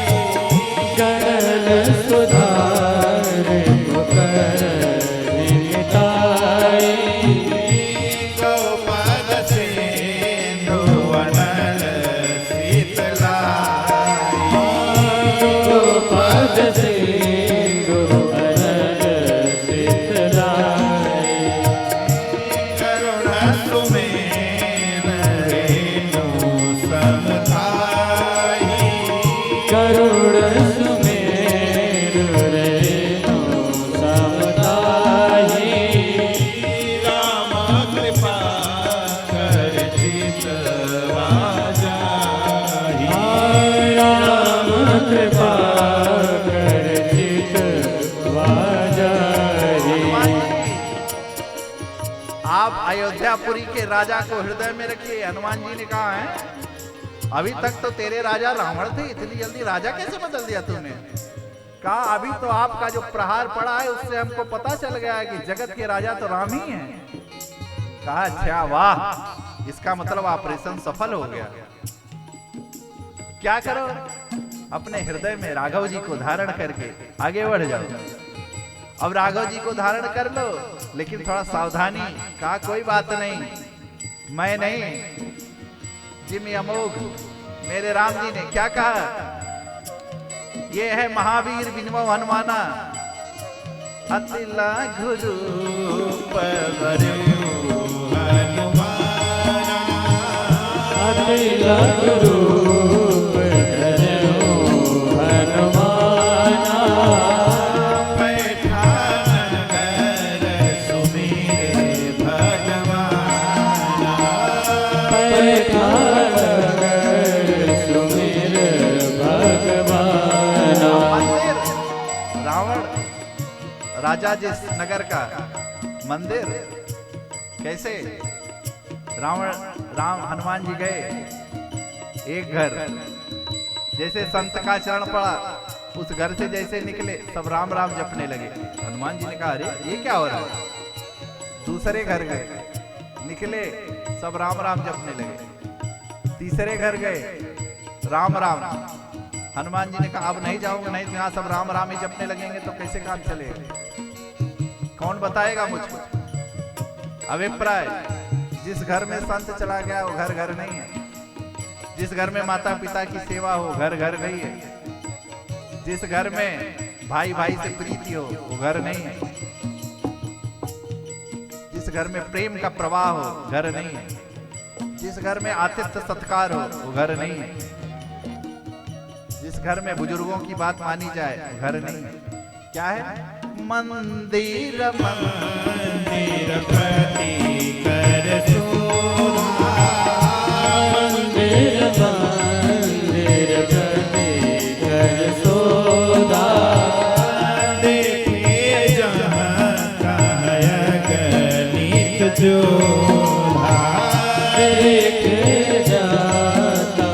करल सुधारे पुकरहि मिताई, गौपद सिंधु वनल शीतलाई, गोपद सिंधु अनल शीतलाई, करुण सुमेर रेणु समताई, करुण सुमेरु रेणु समताई, राम कृपा कर चितवा जाहि, राम कृपा कर चितवा जाहि। आप अयोध्यापुरी के राजा को हृदय में रखिए। हनुमान जी ने कहा है, अभी तक तो तेरे राजा रावण थे, इतनी जल्दी राजा कैसे बदल दिया तूने? कहा अभी तो आपका जो प्रहार पड़ा है उससे हमको पता चल गया है कि जगत के राजा तो राम ही हैं। कहा अच्छा वाह, इसका मतलब ऑपरेशन सफल हो गया। क्या करो? अपने हृदय में राघव जी को धारण करके आगे बढ़ जाओ। अब राघव जी को धारण कर लो, लेकिन थोड़ा सावधानी। कहा कोई बात नहीं, मैं नहीं, जिम अमोघ मेरे राम जी ने क्या कहा? ये है महावीर बिनवो हनुमाना, अति लाघु रूप वरु हनुमाना, अति लाघु रूप धरऊ हनुमाना, बैठा नगर सुमिरे भगवाना, बैठा नगर सुमिर भगवाना। मंदिर, रावण राजा जिस नगर का मंदिर, कैसे राम हनुमान जी गए एक घर, जैसे संत का चरण पड़ा, उस घर से जैसे निकले सब राम राम जपने लगे। हनुमान जी ने कहा अरे ये क्या हो रहा है? दूसरे घर गए, निकले सब राम राम जपने लगे। तीसरे घर गए, राम राम। हनुमान जी ने कहा अब नहीं जाऊंगा, नहीं तो यहाँ सब राम राम ही जपने लगेंगे तो कैसे काम चलेगा? कौन बताएगा मुझको? अभिप्राय, जिस घर में संत चला गया वो घर घर नहीं है। जिस घर में माता पिता की सेवा हो घर घर नहीं है। जिस घर में भाई भाई से प्रीति हो वो घर नहीं है। जिस घर में प्रेम का प्रवाह हो घर नहीं है। जिस घर में आतिथ्य सत्कार हो वो घर नहीं है। जिस घर में बुजुर्गों की बात मानी जाए वो घर नहीं है। क्या है? मंदिर मंदिर प्रति कर शोभा, मंदिर मंदिर प्रति कर शोभा, देखे जहाँ कायक नित जोधा, देखे जाता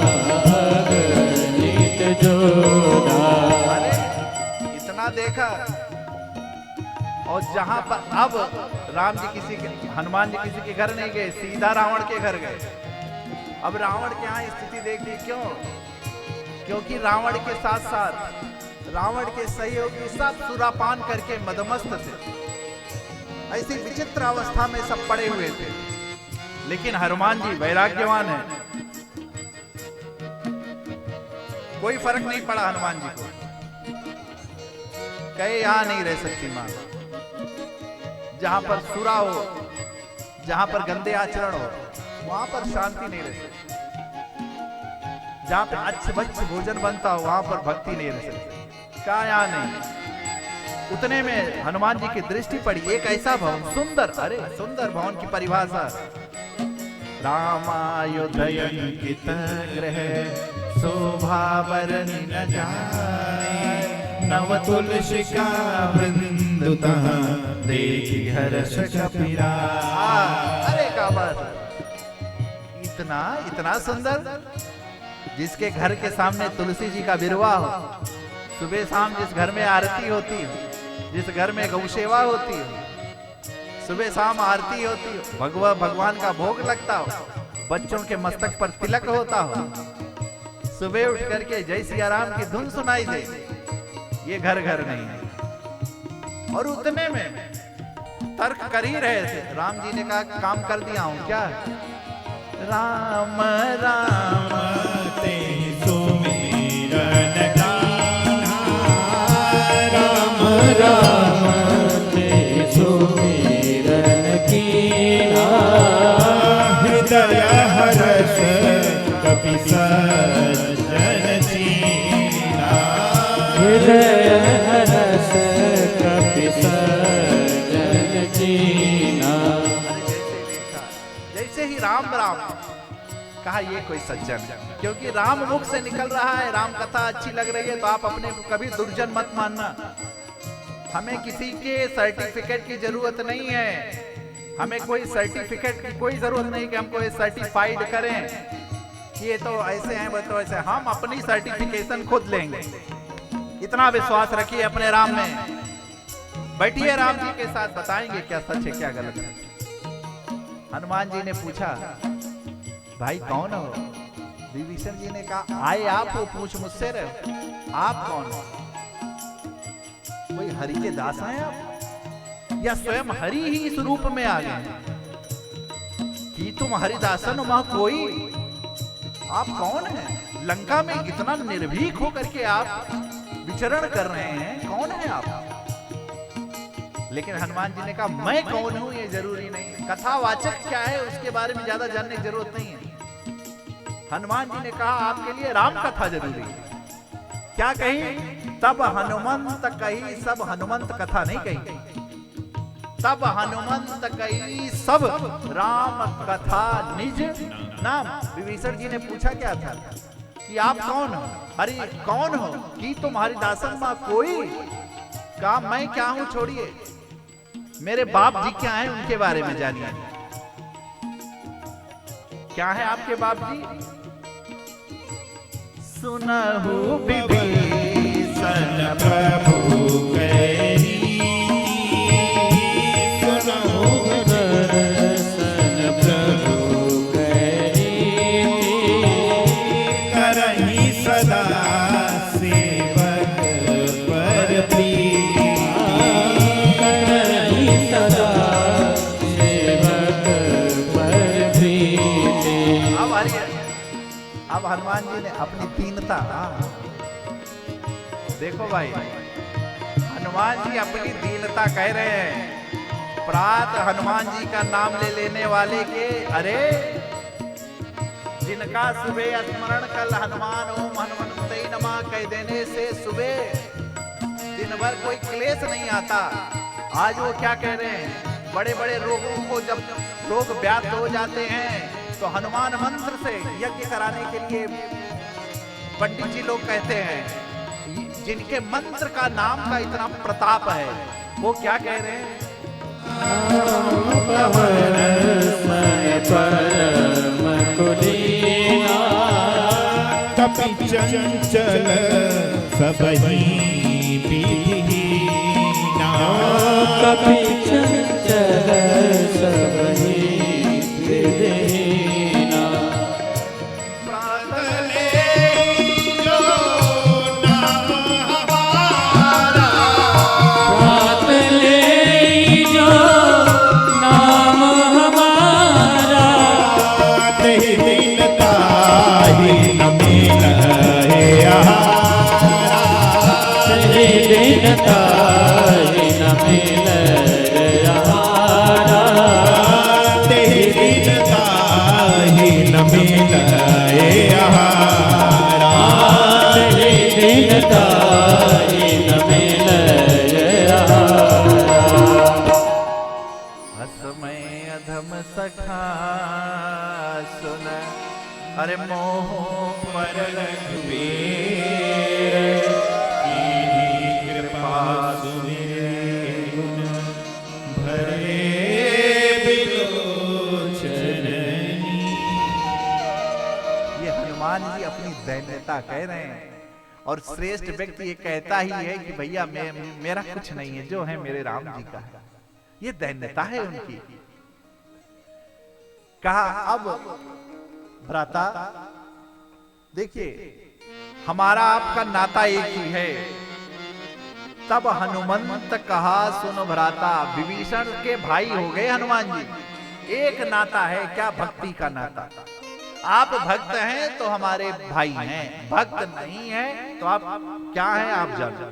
गणित जोधा। अरे इतना देखा। और जहां पर अब राम जी हनुमान जी किसी के घर नहीं गए, सीधा रावण के घर गए। अब रावण के यहाँ स्थिति देखिए, क्यों? क्योंकि रावण के साथ साथ रावण के सहयोगी सब सुरापान करके मदमस्त थे, ऐसी विचित्र अवस्था में सब पड़े हुए थे। लेकिन हनुमान जी वैराग्यवान है, कोई फर्क नहीं पड़ा हनुमान जी को। कहे यहां नहीं रह सकती मां, जहां पर सुरा हो, जहां पर गंदे आचरण हो, वहां पर शांति नहीं रह सकती। जहां पर अच्छ भोजन बनता हो, वहां पर भक्ति नहीं रह सकती। कहा यहां नहीं। उतने में हनुमान जी की दृष्टि पड़ी एक ऐसा भवन, सुंदर, अरे सुंदर भवन की परिभाषा, रामायुधयंकित गृह शोभा बरनि न जाए, नव तुलसिका वृंदुतः देखि हर्ष कपिरा। अरे क्या बात, इतना इतना सुंदर, जिसके घर के सामने तुलसी जी का बिरवा हो, सुबह शाम जिस घर में आरती होती हो, जिस घर में गौ सेवा होती हो, सुबह शाम आरती होती हो, भगवान का भोग लगता हो, बच्चों के मस्तक पर तिलक होता हो, सुबह उठ करके जय सिया राम की धुन सुनाई दे, ये घर घर नहीं है। और उतने में तर्क कर ही रहे थे, राम जी ने कहा काम कर दिया हूं क्या? राम राम ते सुमिरन कीन्हा, राम राम ते सुमिरन कीन्हा, हृदय हर्ष कपि सज्जन चीन्हा, हृदय हर्ष कपि सज्जन चीन्हा। जैसे ही राम राम कहा, ये कोई सज्जन, क्योंकि राम मुख से निकल रहा है, राम कथा अच्छी लग रही है, तो आप अपने को कभी दुर्जन मत मानना। हमें किसी के सर्टिफिकेट की जरूरत नहीं है, हमें कोई सर्टिफिकेट की कोई जरूरत नहीं कि हमको ये सर्टिफाइड करें कि ये तो ऐसे हैं, वो तो ऐसे। हम अपनी सर्टिफिकेशन खुद लेंगे, इतना विश्वास रखिए अपने राम में। बैठिए, राम जी के साथ बताएंगे क्या सच है क्या गलत है। हनुमान जी ने पूछा, भाई कौन हो? विभीषण जी ने कहा, आए आप हो, पूछ मुझसे रहे, आप कौन हो? कोई हरि के दास हैं आप, या स्वयं हरि ही इस रूप में आ गए कि तुम हरिदासन मह कोई? आप कौन हैं? लंका में इतना निर्भीक होकर के आप विचरण कर रहे हैं, कौन है आप? लेकिन हनुमान जी ने कहा, मैं कौन हूं ये जरूरी नहीं है, कथावाचक क्या है उसके बारे में ज्यादा जानने की जरूरत नहीं है। हनुमान जी ने कहा, आपके लिए राम कथा जरूरी है। क्या कही? तब हनुमंत कही सब हनुमंत कथा नहीं कही, तब हनुमंत कही सब राम कथा निज नाम। विभीषण जी ने पूछा क्या था कि आप कौन हो? हरि कौन हो कि तुम हरिदासन मां कोई? कहा, मैं क्या हूं छोड़िए, मेरे बाप जी क्या हैं उनके बारे में जानिए। क्या है आपके बाप जी? सुनहु विभीषण प्रभु करी, सुनहु दर्शन प्रभु करी, करहि सदा सेवक पर प्रीति, करहि सदा सेवक पर प्रीति। अब हनुमान जी ने अपनी दीनता, देखो भाई, हनुमान जी अपनी दीनता कह रहे हैं। प्रात हनुमान जी का नाम ले लेने वाले के, अरे जिनका सुबह स्मरण कल हनुमान ओम हनुमंते नमः कह देने से सुबह दिन भर कोई क्लेश नहीं आता। आज वो क्या कह रहे हैं, बड़े बड़े रोगों को जब रोग व्याप्त हो जाते हैं तो हनुमान मंत्र से यज्ञ कराने के लिए पंडित जी लोग कहते हैं, जिनके मंत्र का नाम का इतना प्रताप है, वो क्या कह रहे हैं? कपि चंचल सबहि विधिहीना कपि चंचल सबहि विधिहीना प्रातले जो नाम हमारा प्रात ले जो नाम हमारा तेहि दिन ताहि न मिलहि आहारा तेहि दिन ताहि न मिलै आहारा तेहि दिन ताहि न मिलहि आहारा तेहि दिन ताहि न मिलै आहारा असमय अधम सखा सुन अरे मोह पर रघुवीर कीन्ही कृपा सुमिरे गुण भरे बिलोचननी। ये हनुमान जी अपनी दैन्यता कह रहे हैं और श्रेष्ठ व्यक्ति ये कहता ही है कि भैया मेरा कुछ नहीं है, जो है मेरे राम जी का है। ये दैन्यता है उनकी। कहा अब भ्राता देखिए हमारा आपका नाता एक ही है। तब हनुमंत कहा सुन भ्राता, विभीषण के भाई हो गए हनुमान जी। एक नाता है, क्या भक्ति का नाता। आप भक्त हैं तो हमारे भाई हैं, भक्त नहीं हैं तो आप क्या हैं आप जानो।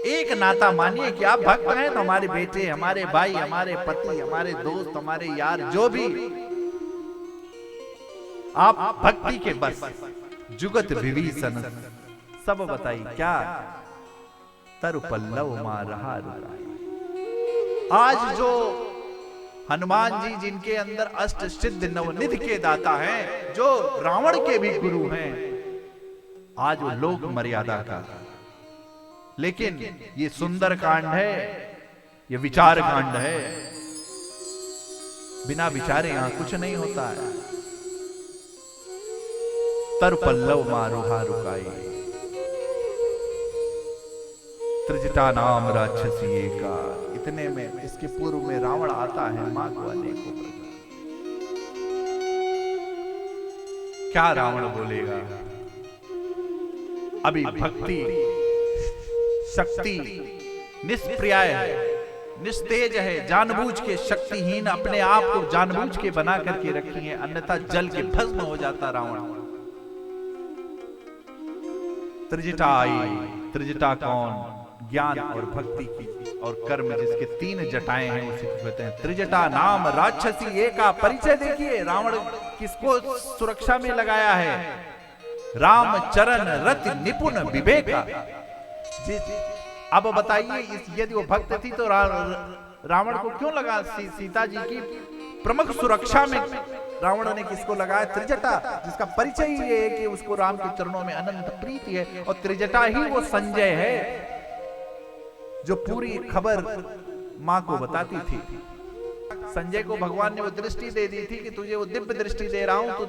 एक नाता मानिए कि आप भक्त हैं तो हमारे बेटे, हमारे भाई, हमारे पति, हमारे दोस्त, हमारे यार, जो भी आप भक्ति के बस जुगत विभीषण सब बताइए क्या तरु पल्लव मां रहा रुकाई। आज जो हनुमान जी जिनके अंदर अष्ट सिद्ध नवनिधि के दाता हैं, जो रावण के भी गुरु हैं, आज वो लोक मर्यादा का, लेकिन ये सुंदर कांड है, ये विचार कांड है। बिना विचारे यहां कुछ नहीं होता है। तरु पल्लव मां रुहा रुकाई, त्रिजटा नाम राक्षसी एका। इतने में इसके पूर्व में रावण आता है, मां को अनेकों प्रकार। क्या रावण बोलेगा। अभी भक्ति शक्ति निष्प्रियाय है, निस्तेज है, जानबूझ के शक्तिहीन अपने आप को जानबूझ के बना करके रखी है, अन्यथा जल के भस्म हो जाता रावण। त्रिजटा आई, त्रिजटा कौन, ज्ञान और भक्ति की और कर्म जिसके तीन जटाएं हैं उसे कहते हैं त्रिजटा नाम राक्षसी एका। परिचय देखिए रावण किसको सुरक्षा में लगाया है। राम चरण रति निपुण विवेका। अब बताइए यदि वो भक्त थी तो रावण को क्यों लगा। सीता जी की प्रमुख सुरक्षा में रावण ने किसको लगाया, त्रिजटा, जिसका परिचय ही है कि उसको राम के चरणों में अनंत प्रीति है। और त्रिजटा ही वो संजय है जो पूरी खबर मां को बताती थी। संजय को भगवान ने वो दृष्टि दे दी थी कि तुझे वो दिव्य दृष्टि दे रहा हूं, तो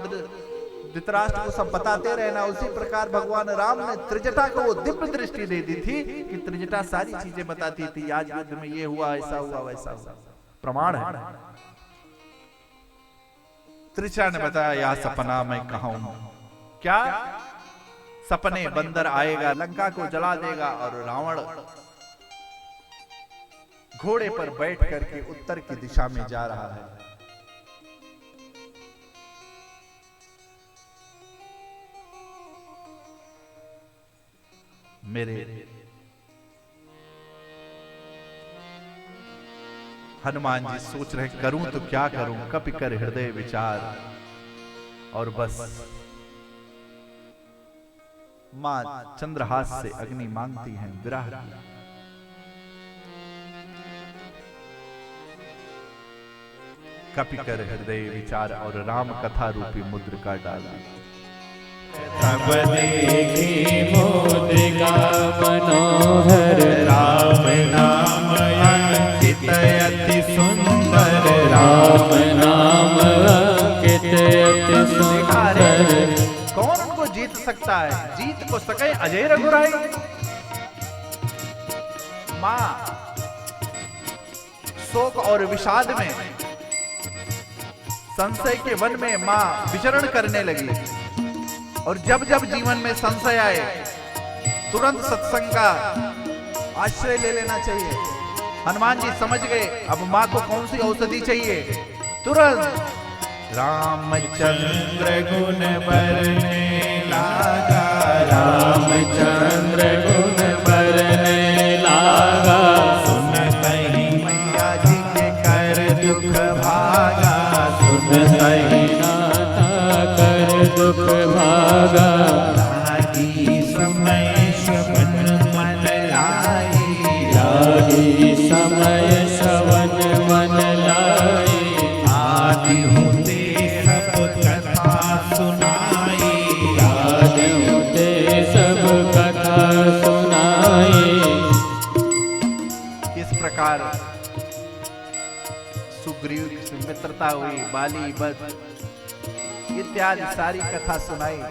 धृतराष्ट्र को सब बताते रहना। उसी प्रकार भगवान राम ने त्रिजटा को वो दिव्य दृष्टि दे दी थी कि त्रिजटा सारी चीजें बताती थी। आज युद्ध में ये हुआ, ऐसा हुआ, वैसा हुआ, प्रमाण है। त्रिजटा ने बताया यह सपना मैं कहा हूं। क्या सपने, बंदर आएगा, लंका को जला देगा और रावण घोड़े पर बैठ करके उत्तर की दिशा में जा रहा है। मेरे हनुमान जी सोच रहे करूं तो क्या करूं, कपि कर हृदय विचार। और बस मां चंद्रहास से अग्नि मांगती हैं विरह की। कपि कर हृदय विचार और राम कथा रूपी मुद्रिका डाला। तब देखी मुद्रिका मनोहर राम नाम अंकित अति सुंदर। राम नाम अंकित अति सुंदर। कौन उनको जीत सकता है, जीत को सके अजय रघुराई। मां शोक और विषाद में, संशय के वन में मां विचरण करने लगी। और जब जब जीवन में संशय आए तुरंत सत्संग का आश्रय ले लेना चाहिए। हनुमान जी समझ गए अब मां को कौन सी औषधि चाहिए। तुरंत रामचंद्र गुण बरने लागा, रामचंद्र गुण बरने लागा। सुनतहि मैया जी के कर दुख भागा, सुनतहि नाथा कर दुख भागा। लागी समय श्रवण मन लाई, लागी समय श्रवण मन लाई। आदि होते सब कथा सुनाई, आदि होते सब कथा सुनाई। किस प्रकार सुग्रीव से मित्रता हुई, बाली बध इत्यादि सारी कथा सुनाई।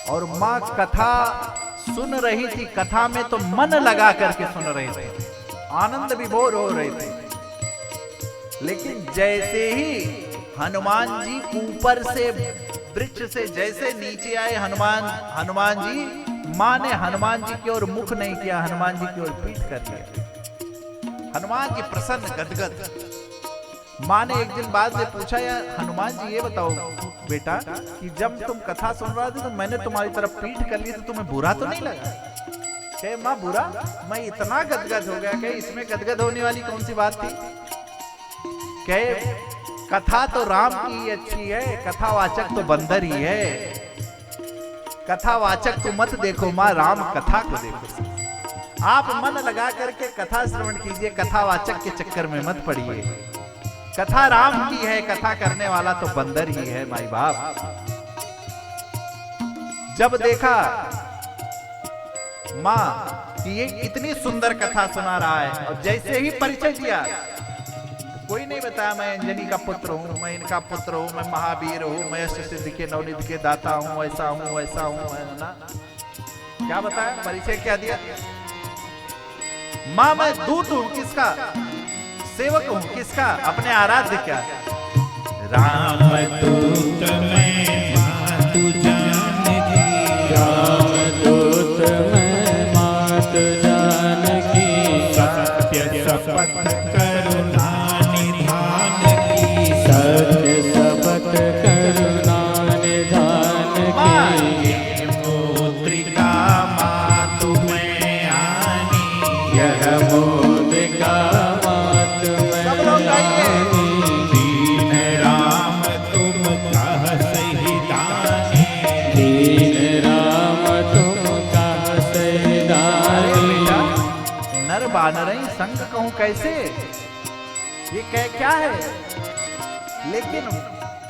और मां कथा सुन रही थी, कथा में तो मन लगा करके सुन रही थी, आनंद विभोर हो रहे थे। लेकिन जैसे ही हनुमान जी ऊपर से वृक्ष से जैसे नीचे आए हनुमान जी, मां ने हनुमान जी की ओर मुख नहीं किया, हनुमान जी की ओर पीठ कर दिया। हनुमान जी प्रसन्न गदगद। मां ने एक दिन बाद में पूछा, यार हनुमान जी ये बताओ बेटा कि जब तुम कथा सुन रहे थे तो मैंने तुम्हारी तरफ पीठ कर ली तो तुम्हें बुरा तो नहीं लगा? कहे मां बुरा, मैं इतना गदगद हो गया। कहे इसमें गदगद होने वाली कौन सी बात थी? कहे कथा तो राम की ही अच्छी है, कथावाचक तो बंदर ही है। कथावाचक तो मत देखो मां, राम कथा को देखो। आप मन लगा करके कथा श्रवण कीजिए, कथावाचक के चक्कर में मत पड़िए। कथा राम की है, कथा करने वाला तो बंदर ही है माई बाप। जब देखा मां कि ये इतनी सुंदर कथा सुना रहा है, और जैसे ही परिचय दिया, कोई नहीं बताया मैं अंजनी का पुत्र हूं, मैं इनका पुत्र हूं, मैं महावीर हूं, मैं अष्ट सिद्धि के नवनिधि के दाता हूं, ऐसा हूं वैसा हूं, है ना? क्या बताया, परिचय क्या दिया? मां मैं दूत हूं किसका, सेवक हूं किसका, अपने आराध्य क्या? राम दूत मैं मातु जानकी, राम दूत मैं मातु जानकी। सत्य शपथ करुणा निधान की, सत्य शपथ करुणा निधान की। मुद्रिका मातु मैं आनी, यह मुद्रिका मातु मैं आनी। दीन राम तुम कह सही दानी, दीन राम तुम कह सही दानी। नर बानरई संग कहूं कैसे, ये क्या है? लेकिन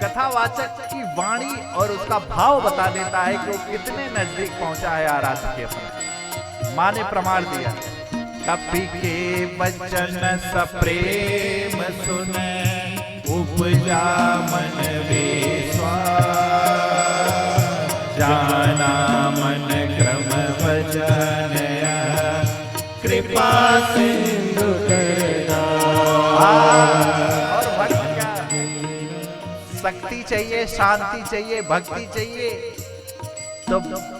कथावाचक की वाणी और उसका भाव बता देता है कि वो कितने नजदीक पहुंचा है आराध्य के अपने। मां ने प्रमाण दिया, कपि के वचन सप्रेम सुन, उपजा मन विश्वास, जाना मन क्रम वचन, कृपा सिंधु करना। और भक्त क्या, शक्ति चाहिए, शांति चाहिए, भक्ति चाहिए। तो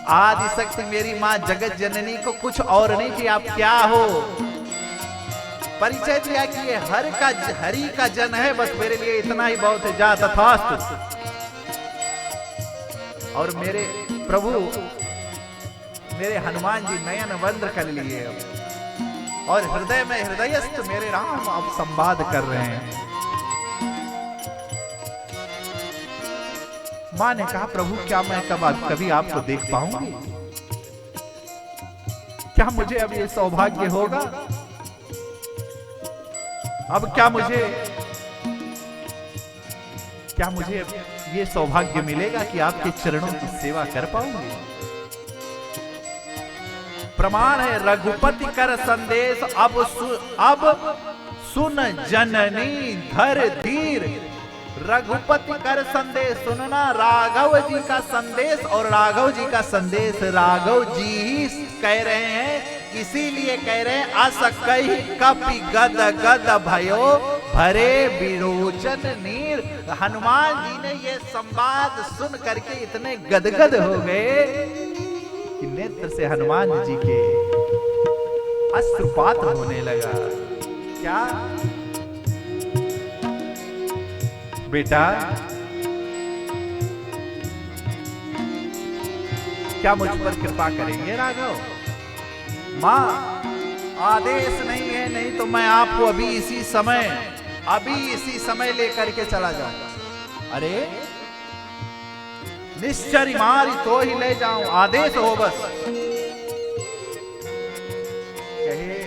आदि शक्ति मेरी मां जगत जननी को कुछ और नहीं कि आप क्या हो, परिचय दिया कि ये हरि का जन है, बस मेरे लिए इतना ही बहुत है, जा तथास्तु। और मेरे प्रभु मेरे हनुमान जी नयन बंद कर लिए और हृदय में हृदयस्थ मेरे राम अब संवाद कर रहे हैं। मां ने कहा, प्रभु क्या मैं कभी आपको देख पाऊंगी? क्या मुझे अब ये सौभाग्य होगा? अब क्या मुझे ये सौभाग्य मिलेगा कि आपके चरणों की सेवा कर पाऊंगी? प्रमाण है रघुपति कर संदेश, अब सुन जननी धर धीर। रघुपति कर संदेश सुनना, राघव जी का संदेश, और राघव जी का संदेश राघव जी ही कह रहे हैं इसीलिए कह रहे हैं असकई कपि गद गद भयो भरे विरोचन नीर। हनुमान जी ने ये संवाद सुन करके इतने गदगद हो गए कि नेत्र से हनुमान जी के अश्रुपात होने लगा। क्या बेटा, क्या मुझ पर कृपा करेंगे राघव? मां आदेश नहीं है, नहीं तो मैं आपको अभी इसी समय लेकर के चला जाऊंगा। अरे निश्चर मारी तो ही ले जाऊं, आदेश हो बस। कहे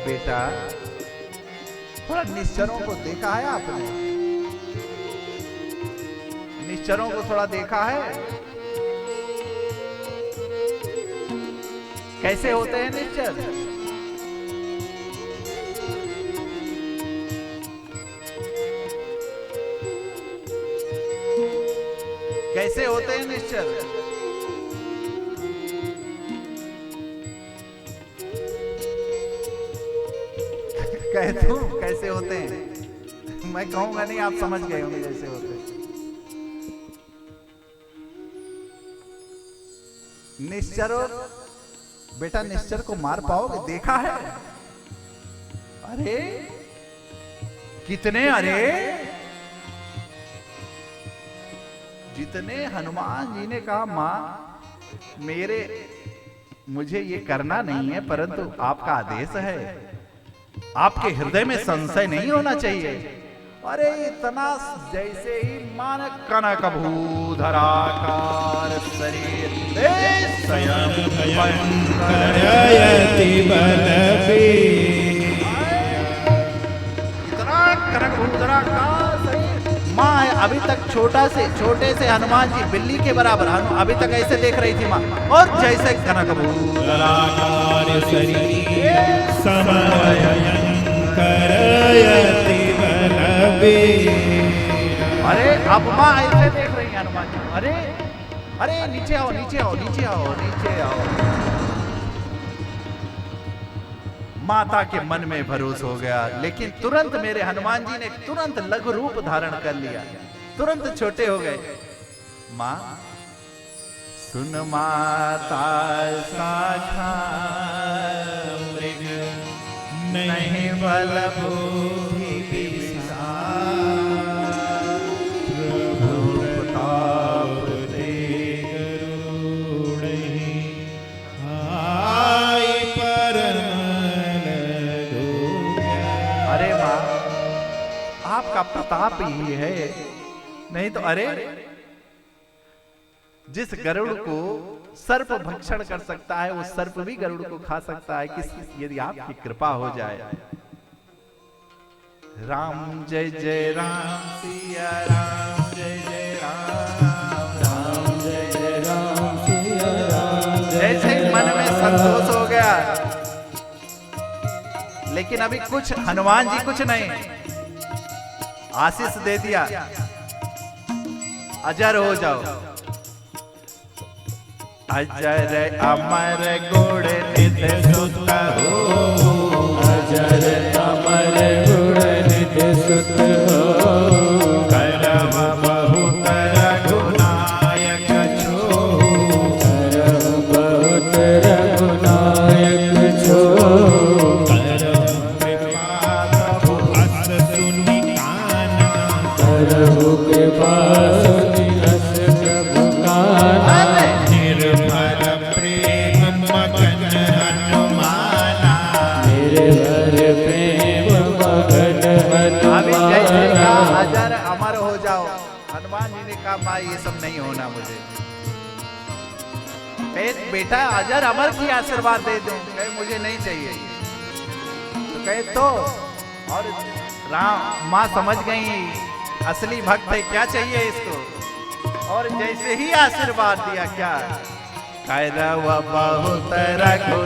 बेटा, थोड़ा निश्चरों को देखा है आपने? निश्चरों को थोड़ा देखा है? कैसे होते हैं निश्चर? कैसे होते हैं निश्चर? कह दूं कैसे होते हैं? मैं कहूंगा नहीं, आप समझ गए होंगे जैसे होते हैं। निश्चर, बेटा निश्चर को मार पाओगे? देखा है? अरे कितने, अरे जितने हनुमान जी ने कहा मां मुझे ये करना नहीं है, परंतु आपका आदेश है, आपके हृदय में संशय नहीं होना चाहिए। अरे इतना जैसे ही मान कनक भूधराकार शरीर स्वयं करयति बलबीर। इतना कनक भूधराकार शरीर। माँ अभी तक छोटे से हनुमान जी बिल्ली के बराबर अभी तक ऐसे देख रही थी माँ, और जैसे कनक भूधराकार शरीर स्वयं करयति बलबीर। अरे अब माँ ऐसे देख रही है हनुमान जी। अरे अरे नीचे आओ, नीचे आओ, नीचे आओ, नीचे आओ। माता के मन में भरोसा हो गया, लेकिन तुरंत मेरे हनुमान जी ने तुरंत लघु रूप धारण कर लिया, तुरंत छोटे हो गए। माँ सुन माता साखा मृग नहीं बल भूमि आपका प्रताप ही है, नहीं तो अरे जिस गरुड़ को सर्प भक्षण कर सकता है, वो सर्प भी गरुड़ को खा सकता है, यदि आपकी कृपा हो जाए। राम जय जय राम, सिया राम जय जय राम, राम जय जय राम, सिया राम। जैसे मन में संतोष हो गया, लेकिन अभी कुछ हनुमान जी कुछ नहीं, आशीष दे दिया, अजर हो जाओ। अजर अमर गुण निधि सुत हो, अजर अमर गुण निधि सुत हो, करम बहुत रघुनायक छो, करम बहुत रघुनायक छो, प्रभु के पास दिनस प्रभु का निर्भर प्रेम मगन हनुमाना, निर्भर प्रेम मगन हनुमाना। अजर अमर हो जाओ। हनुमान जी ने कहा माँ ये सब नहीं होना मुझे। बेटा अजर अमर की आशीर्वाद दे दूं, कहे मुझे नहीं चाहिए। तो कहे तो, और राम माँ समझ गई असली भक्त है, क्या चाहिए इसको, और जैसे ही आशीर्वाद दिया, क्या करव बहुत रघुनायक